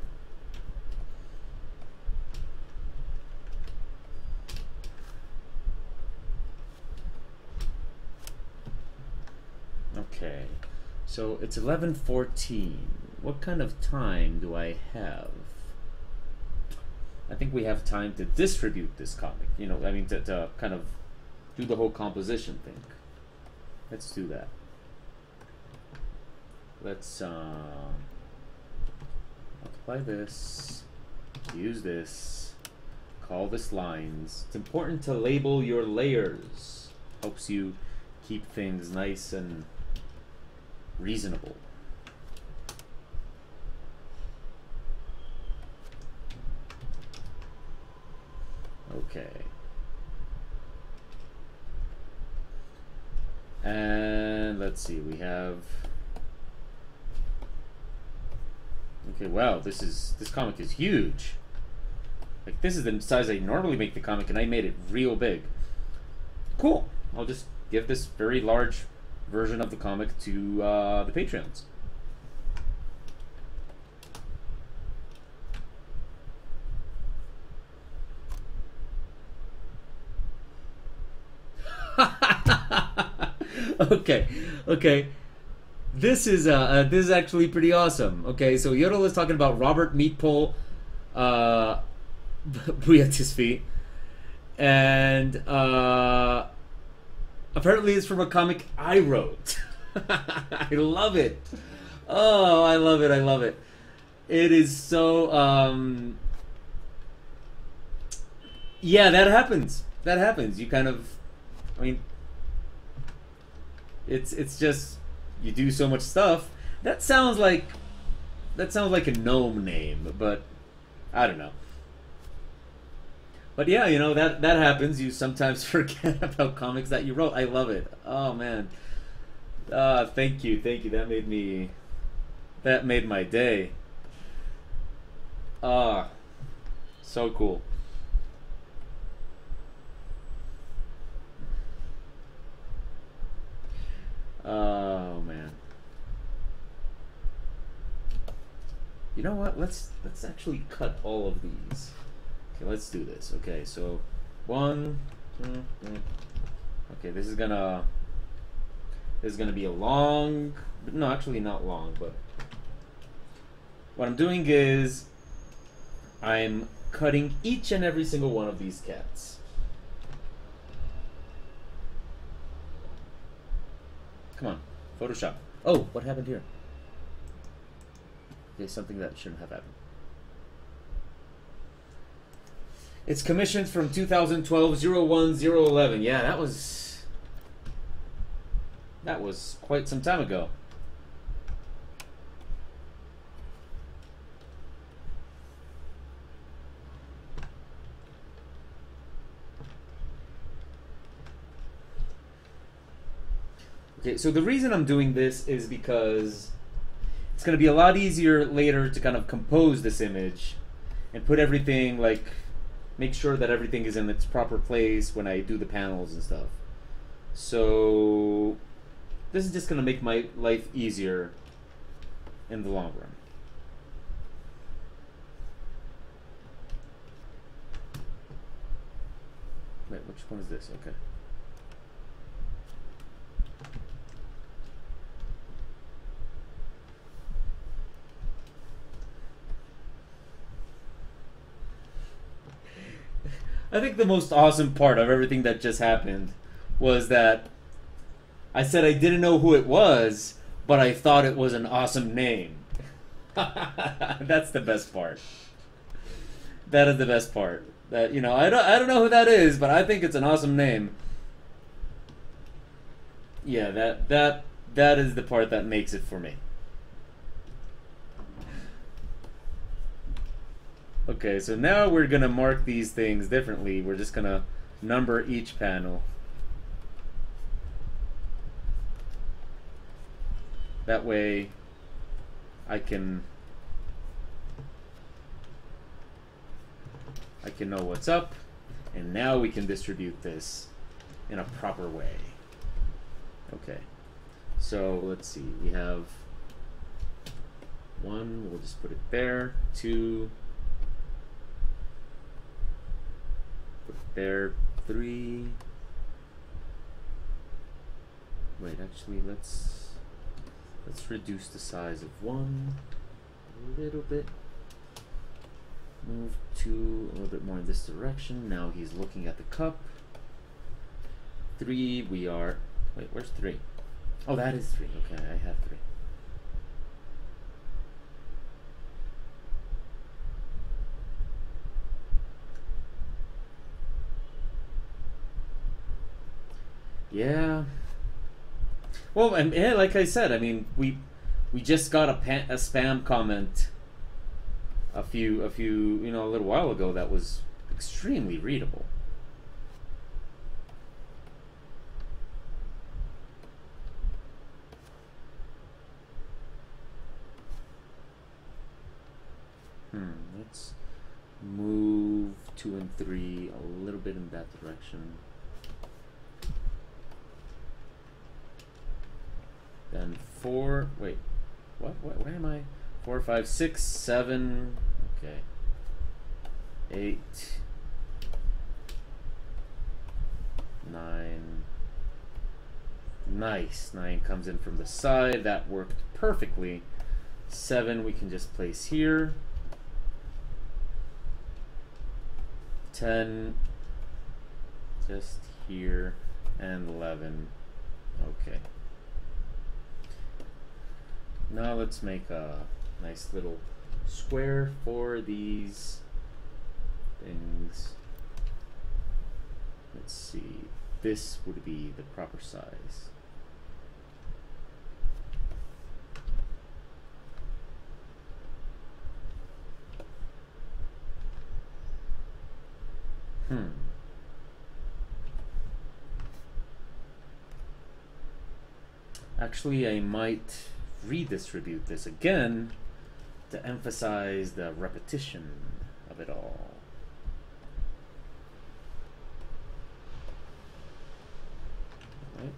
Okay, so it's 11:14. What kind of time do I have? I think we have time to distribute this comic. You know, I mean, to kind of do the whole composition thing. Let's do that. Let's multiply this, use this, call this lines. It's important to label your layers. Helps you keep things nice and reasonable. Okay. And let's see, we have... Okay, wow, this comic is huge. Like, this is the size I normally make the comic, and I made it real big. Cool. I'll just give this very large version of the comic to the Patreons. Okay. This is actually pretty awesome. Okay, so Yodel is talking about Robert Meatpole Bouillatisfi, and apparently it's from a comic I wrote. I love it. Oh, I love it. It is so yeah, that happens. You kind of, I mean, it's just, you do so much stuff. That sounds like a gnome name, but I don't know. But yeah, you know, that happens. You sometimes forget about comics that you wrote. I love it. Oh man. Thank you. That made my day. So cool. Oh man. You know what? Let's actually cut all of these. Okay, let's do this. Okay, so 1, 2, 3. Okay, this is gonna be a long, no, actually not long, but what I'm doing is I'm cutting each and every single one of these cats. Come on, Photoshop. Oh, what happened here? Okay, something that shouldn't have happened. It's commissioned from 2012-01-011. Yeah, that was quite some time ago. Okay, so the reason I'm doing this is because it's going to be a lot easier later to kind of compose this image and put everything, like, make sure that everything is in its proper place when I do the panels and stuff. So this is just going to make my life easier in the long run. Wait, which one is this? Okay. I think the most awesome part of everything that just happened was that I said I didn't know who it was, but I thought it was an awesome name. That's the best part. That is the best part. That, you know, I don't know who that is, but I think it's an awesome name. Yeah, that is the part that makes it for me. Okay, so now we're gonna mark these things differently. We're just gonna number each panel. That way I can know what's up, and now we can distribute this in a proper way. Okay, so let's see. We have 1. We'll just put it there. 2. Put it there. 3. Wait, actually, let's reduce the size of 1 a little bit. Move 2 a little bit more in this direction. Now he's looking at the cup. 3, we are... Wait, where's 3? Oh, that is 3. Okay, I have 3. Yeah. Well, and yeah, like I said, I mean, we just got a spam comment a little while ago that was extremely readable. Let's move 2 and 3 a little bit in that direction. Then 4. Wait, what? Where am I? 4, 5, 6, 7. Okay. 8, 9. Nice. 9 comes in from the side. That worked perfectly. 7 we can just place here. 10 just here, and 11. Okay. Now let's make a nice little square for these things. Let's see. This would be the proper size. Actually, I might redistribute this again to emphasize the repetition of it all. Right.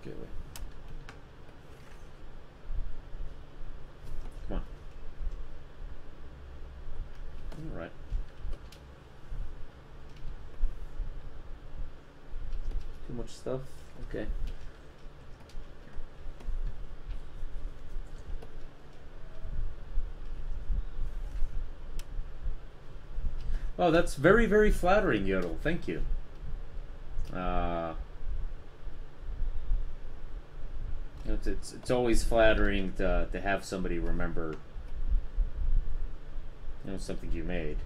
Okay, wait. Come on. All right. Too much stuff. Okay. Oh, that's very, very flattering, Yodel. Thank you. It's always flattering to have somebody remember, something you made.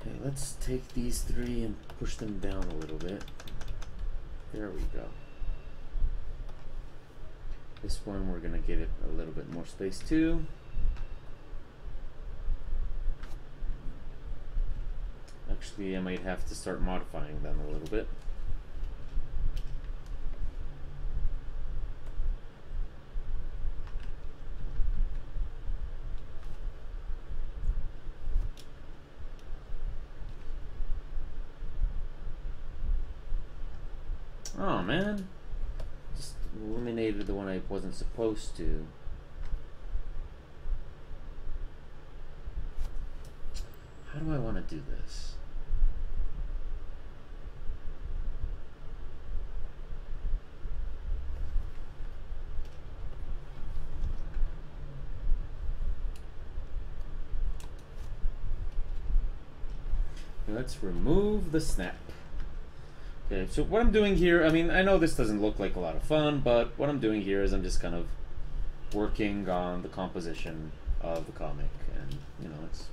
Okay, let's take these 3 and push them down a little bit. There we go. This one, we're going to give it a little bit more space too. Actually, I might have to start modifying them a little bit. Oh man, just eliminated the one I wasn't supposed to. How do I want to do this? Let's remove the snap. Okay, so what I'm doing here, I mean, I know this doesn't look like a lot of fun, but what I'm doing here is I'm just kind of working on the composition of the comic, and, it's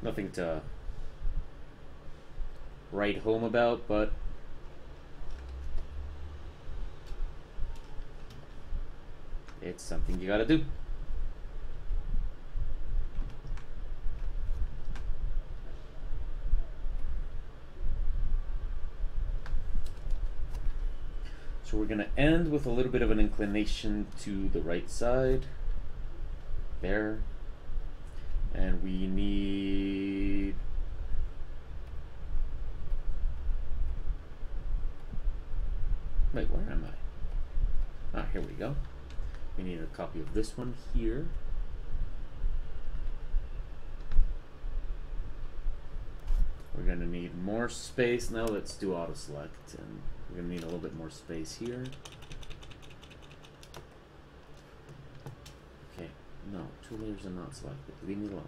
nothing to write home about, but it's something you gotta do. So we're going to end with a little bit of an inclination to the right side. There. And we need... Wait, where am I? Ah, here we go. We need a copy of this one here. We're going to need more space. Now let's do auto select, and we're going to need a little bit more space here. Okay, no, 2 layers are not selected. Leave me alone.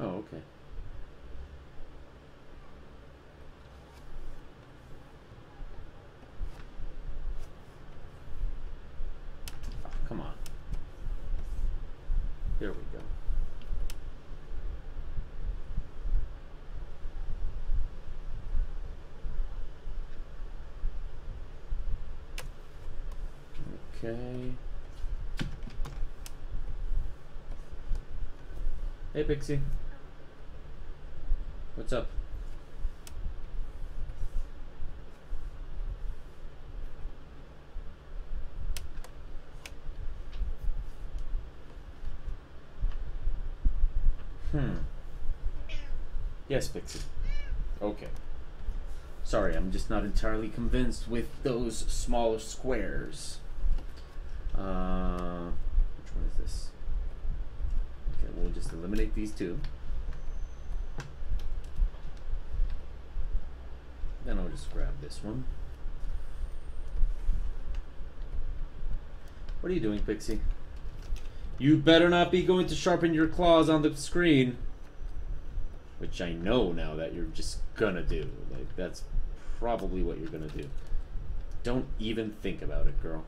Oh, okay. Oh, come on. There we go. Okay. Hey, Pixie. What's up? Yes, Pixie. Okay. Sorry, I'm just not entirely convinced with those smaller squares. Which one is this? Okay, we'll just eliminate these two. Then I'll just grab this one. What are you doing, Pixie? You better not be going to sharpen your claws on the screen. Which I know now that you're just gonna do. Like, that's probably what you're gonna do. Don't even think about it, girl.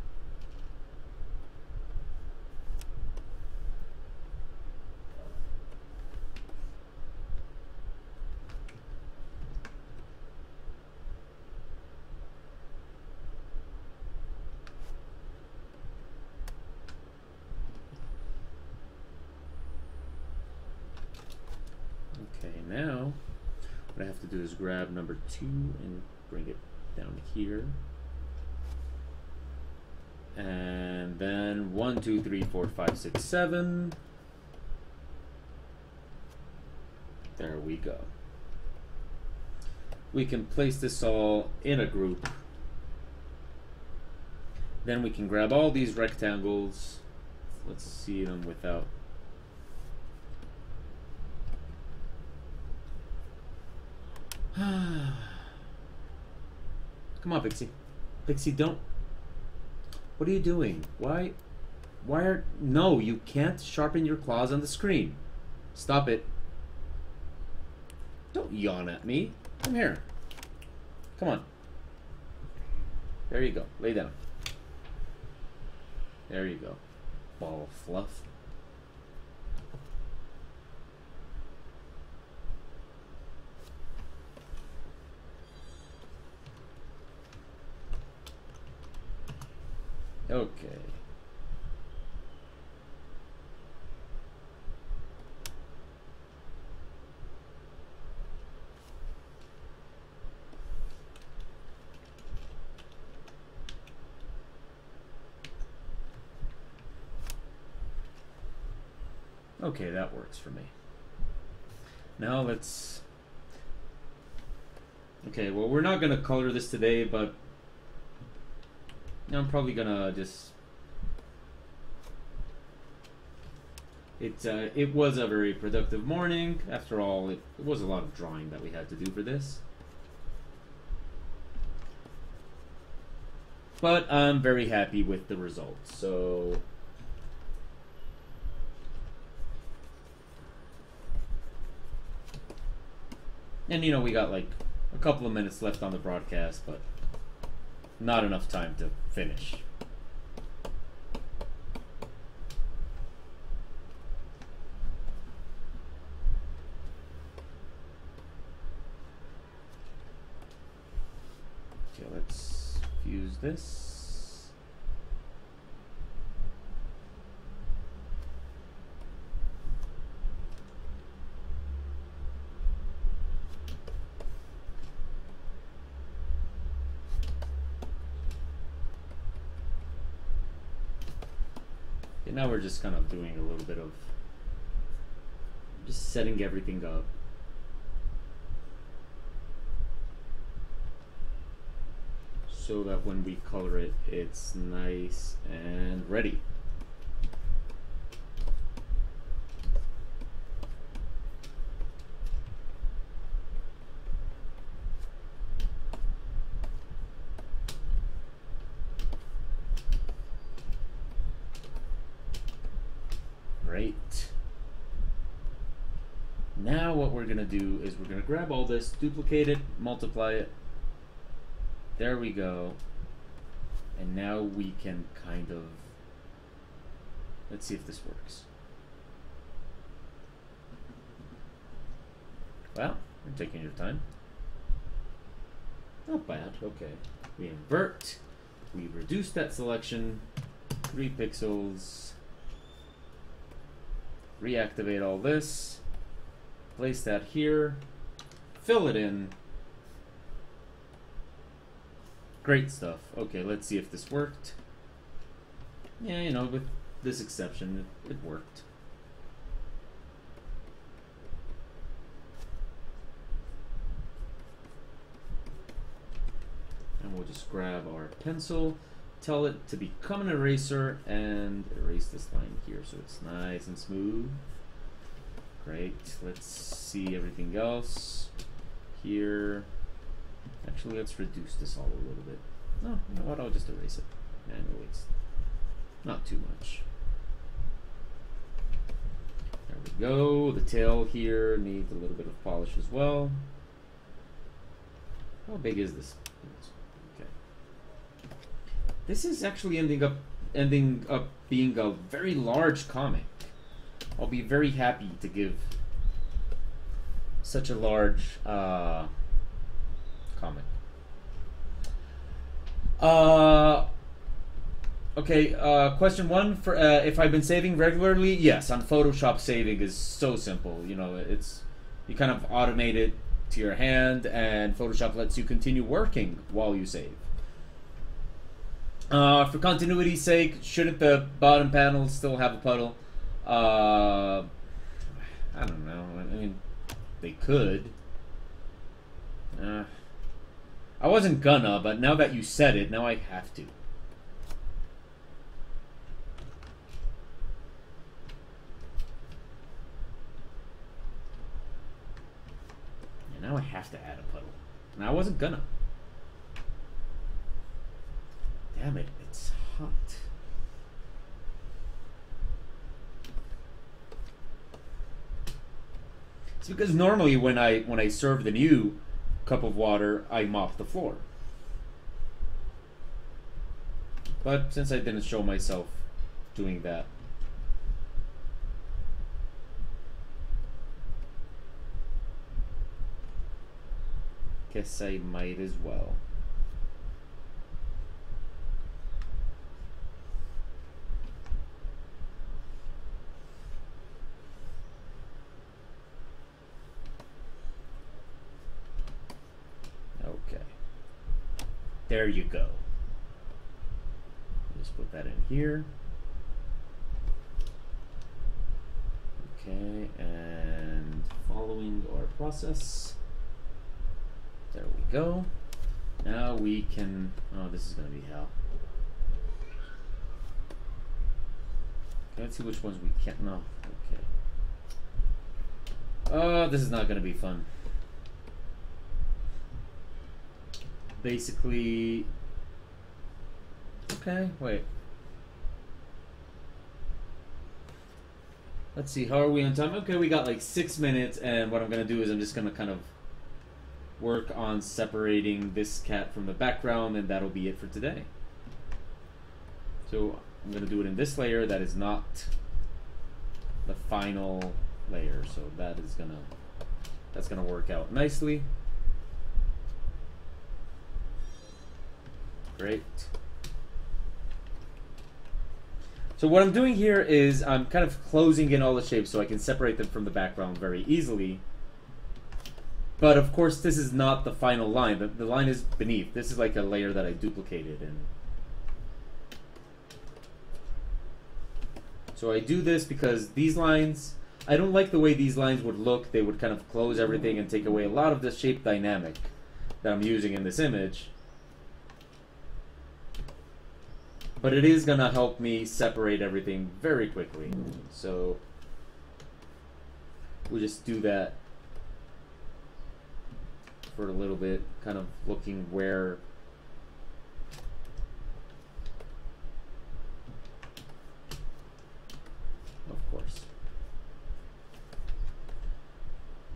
Now, what I have to do is grab number 2 and bring it down here. And then 1, 2, 3, 4, 5, 6, 7. There we go. We can place this all in a group. Then we can grab all these rectangles. Let's see them without... Come on, Pixie. Pixie, don't... What are you doing? Why are... No, you can't sharpen your claws on the screen. Stop it. Don't yawn at me. Come here. Come on. There you go. Lay down. There you go. Ball of fluff. Okay. Okay, that works for me. Now let's... Okay, well, we're not going to color this today, but I'm probably gonna just... It was a very productive morning. After all, it was a lot of drawing that we had to do for this. But I'm very happy with the results, so... And you know, we got like a couple of minutes left on the broadcast, but not enough time to finish. Okay, let's fuse this. Okay, now we're just kind of doing a little bit of just setting everything up. So that when we color it, it's nice and ready. Great. Now what we're gonna do is we're gonna grab all this, duplicate it, multiply it. There we go. And now we can kind of, let's see if this works. Well, you're taking your time. Not bad, okay. We invert, we reduce that selection, 3 pixels, reactivate all this, place that here, fill it in. Great stuff. Okay, let's see if this worked. Yeah, you know, with this exception, it worked. And we'll just grab our pencil, tell it to become an eraser, and erase this line here so it's nice and smooth. Great. Let's see everything else here. Actually, let's reduce this all a little bit. No, you know what? I'll just erase it. Manually, it's not too much. There we go. The tail here needs a little bit of polish as well. How big is this? Okay. This is actually ending up being a very large comic. I'll be very happy to give such a large comic. Okay, question 1, for if I've been saving regularly, yes, on Photoshop saving is so simple. You know, you kind of automate it to your hand, and Photoshop lets you continue working while you save. For continuity's sake, shouldn't the bottom panel still have a puddle? I don't know. I mean, they could. I wasn't gonna, but now that you said it, now I have to. And now I have to add a puddle. And I wasn't gonna. Damn it, it's hot. It's because normally when I serve the new cup of water, I mop the floor. But since I didn't show myself doing that, guess I might as well. Okay. There you go. Just put that in here. Okay, and following our process. There we go. Now we can, oh, this is gonna be hell. Okay, let's see which ones we can't, no, okay. Oh, this is not gonna be fun. Basically, okay, wait. Let's see, how are we on time? Okay, we got like 6 minutes, and what I'm gonna do is I'm just gonna kind of work on separating this cat from the background, and that'll be it for today. So I'm gonna do it in this layer that is not the final layer, so that's gonna work out nicely. Great. So what I'm doing here is I'm kind of closing in all the shapes so I can separate them from the background very easily. But of course this is not the final line. The line is beneath. This is like a layer that I duplicated. And So I do this because these lines, I don't like the way these lines would look. They would kind of close everything and take away a lot of the shape dynamic that I'm using in this image. But it is going to help me separate everything very quickly. So we'll just do that for a little bit, kind of looking where of course.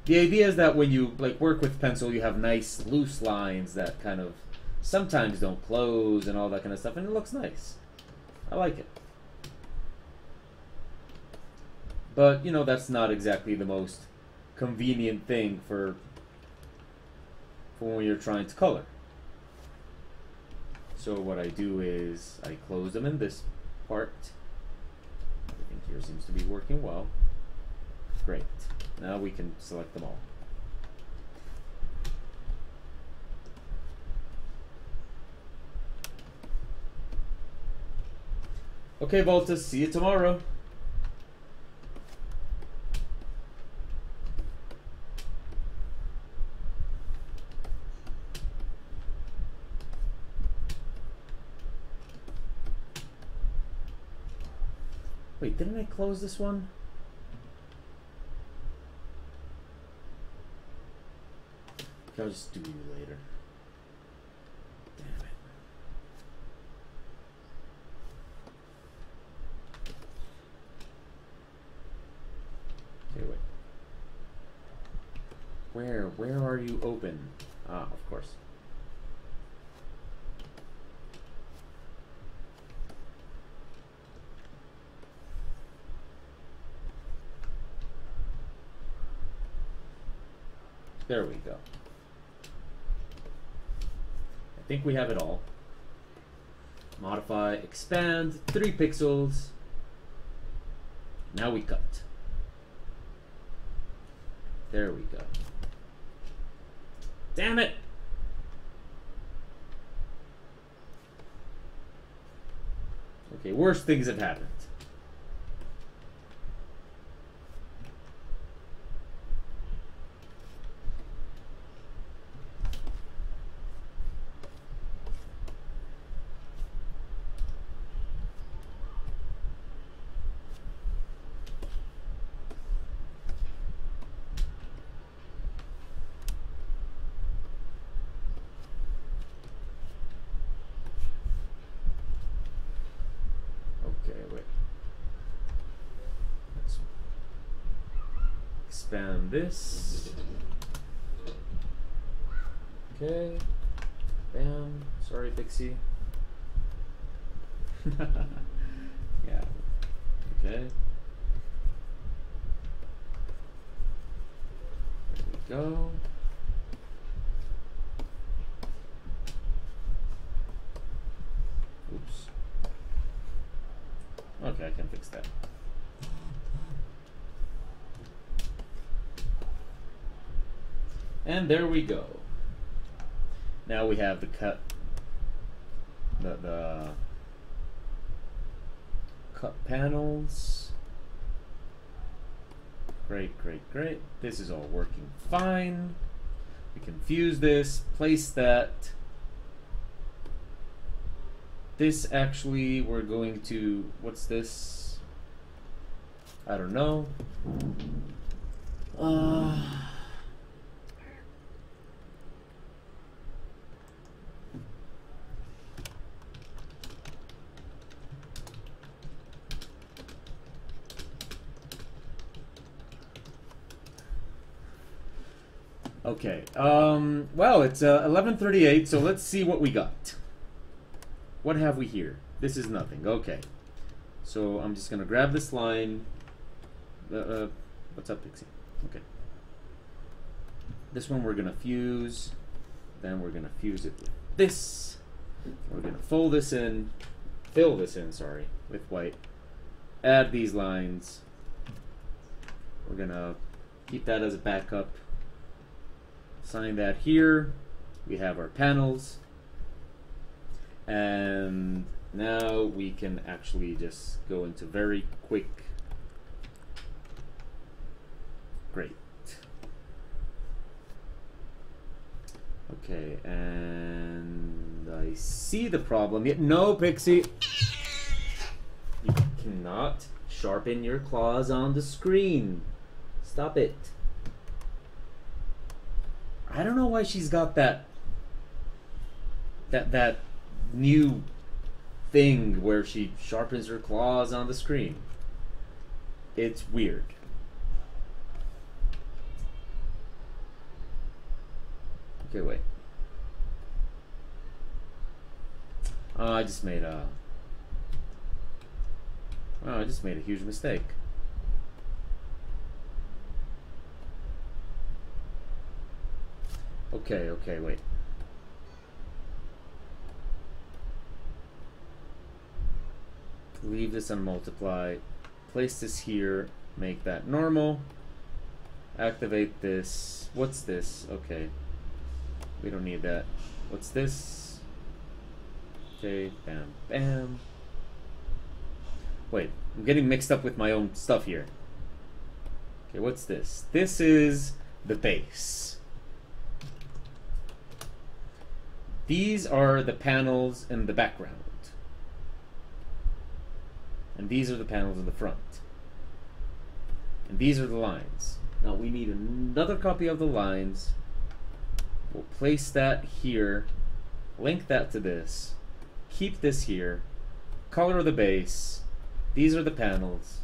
The idea is that when you like work with pencil, you have nice loose lines that kind of sometimes don't close and all that kind of stuff, and it looks nice. I like it. But, you know, that's not exactly the most convenient thing for when you're trying to color. So what I do is I close them in this part. Everything here seems to be working well. Great. Now we can select them all. Okay, Voltus, see you tomorrow. Wait, didn't I close this one? Okay, I'll just do you later. Damn it. Okay, wait. Where are you open? Ah, of course. There we go. I think we have it all. Modify, expand, 3 pixels. Now we cut. There we go. Damn it! Okay, worse things have happened. Expand this. Okay. Bam. Sorry, Pixie. Yeah. Okay. There we go. Oops. Okay, I can fix that. And there we go. Now we have the cut panels. Great, great, great. This is all working fine. We can fuse this, place that. This actually, we're going to, what's this? I don't know. Okay, well, it's 11:38, so let's see what we got. What have we here? This is nothing. Okay, so I'm just gonna grab this line. What's up, Pixie? Okay. This one we're gonna fuse. Then we're gonna fuse it with this. We're gonna fold this in, fill this in, sorry, with white. Add these lines. We're gonna keep that as a backup. Assign that here. We have our panels. And Now we can actually just go into very quick. Great. Okay, and I see the problem. Yet no, Pixie. You cannot sharpen your claws on the screen. Stop it. I don't know why she's got that new thing where she sharpens her claws on the screen. It's weird. Okay, wait. I just made a huge mistake. Okay, wait. Leave this on multiply. Place this here. Make that normal. Activate this. What's this? Okay. We don't need that. What's this? Okay, bam, bam. Wait, I'm getting mixed up with my own stuff here. Okay, what's this? This is the base. These are the panels in the background. And these are the panels in the front. And these are the lines. Now we need another copy of the lines. We'll place that here, link that to this, keep this here, color the base. These are the panels.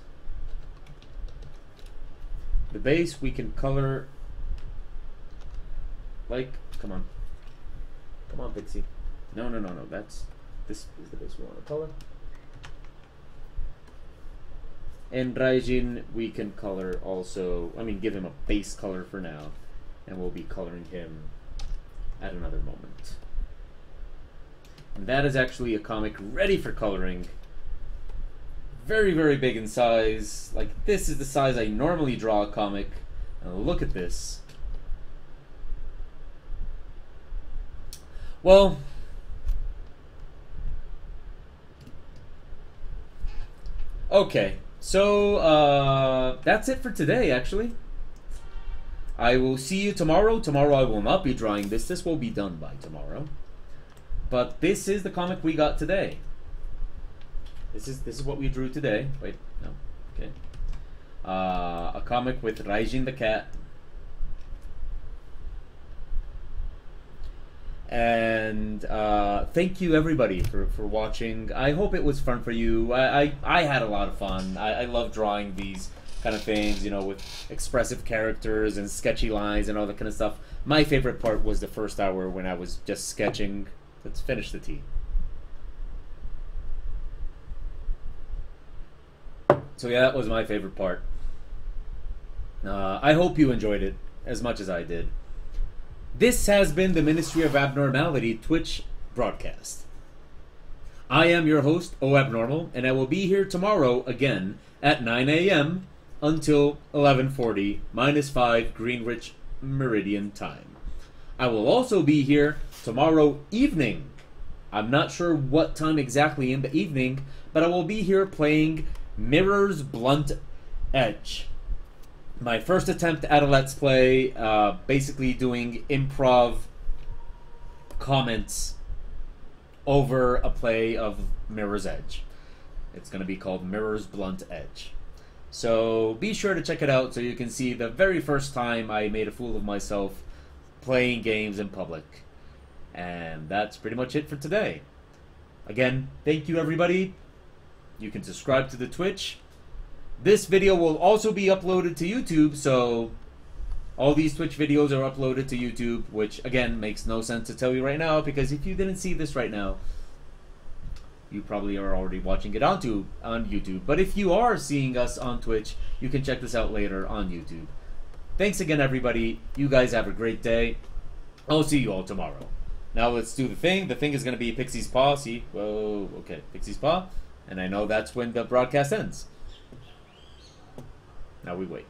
The base we can color like, come on, Pixie. No, this is the base we want to color. And Raijin we can color also, give him a base color for now, and we'll be coloring him at another moment. And that is actually a comic ready for coloring. Very, very big in size. Like, this is the size I normally draw a comic. And look at this. Well, okay. So, that's it for today, actually. I will see you tomorrow. Tomorrow I will not be drawing this. This will be done by tomorrow. But this is the comic we got today. This is what we drew today. Wait, no, okay. A comic with Raijin the cat. And thank you everybody for watching. I hope it was fun for you. I had a lot of fun. I love drawing these kind of things, with expressive characters and sketchy lines and all that kind of stuff. My favorite part was the first hour when I was just sketching. Let's finish the tea. So yeah, that was my favorite part. I hope you enjoyed it as much as I did. This has been the Ministry of Abnormality Twitch broadcast. I am your host, O Abnormal, and I will be here tomorrow again at 9 a.m. until 11:40 -5 Greenwich Meridian time. I will also be here tomorrow evening. I'm not sure what time exactly in the evening, but I will be here playing Mirror's Blunt Edge. My first attempt at a Let's Play, basically doing improv comments over a play of Mirror's Edge. It's going to be called Mirror's Blunt Edge. So be sure to check it out so you can see the very first time I made a fool of myself playing games in public. And that's pretty much it for today. Again, thank you everybody. You can subscribe to the Twitch. This video will also be uploaded to YouTube, so all these Twitch videos are uploaded to YouTube, which again makes no sense to tell you right now, because if you didn't see this right now, you probably are already watching it on YouTube. But if you are seeing us on Twitch, you can check this out later on YouTube. Thanks again, everybody. You guys have a great day. I'll see you all tomorrow. Now let's do the thing. The thing is going to be Pixie's paw. See? Whoa, okay. Pixie's paw. And I know that's when the broadcast ends. Now we wait.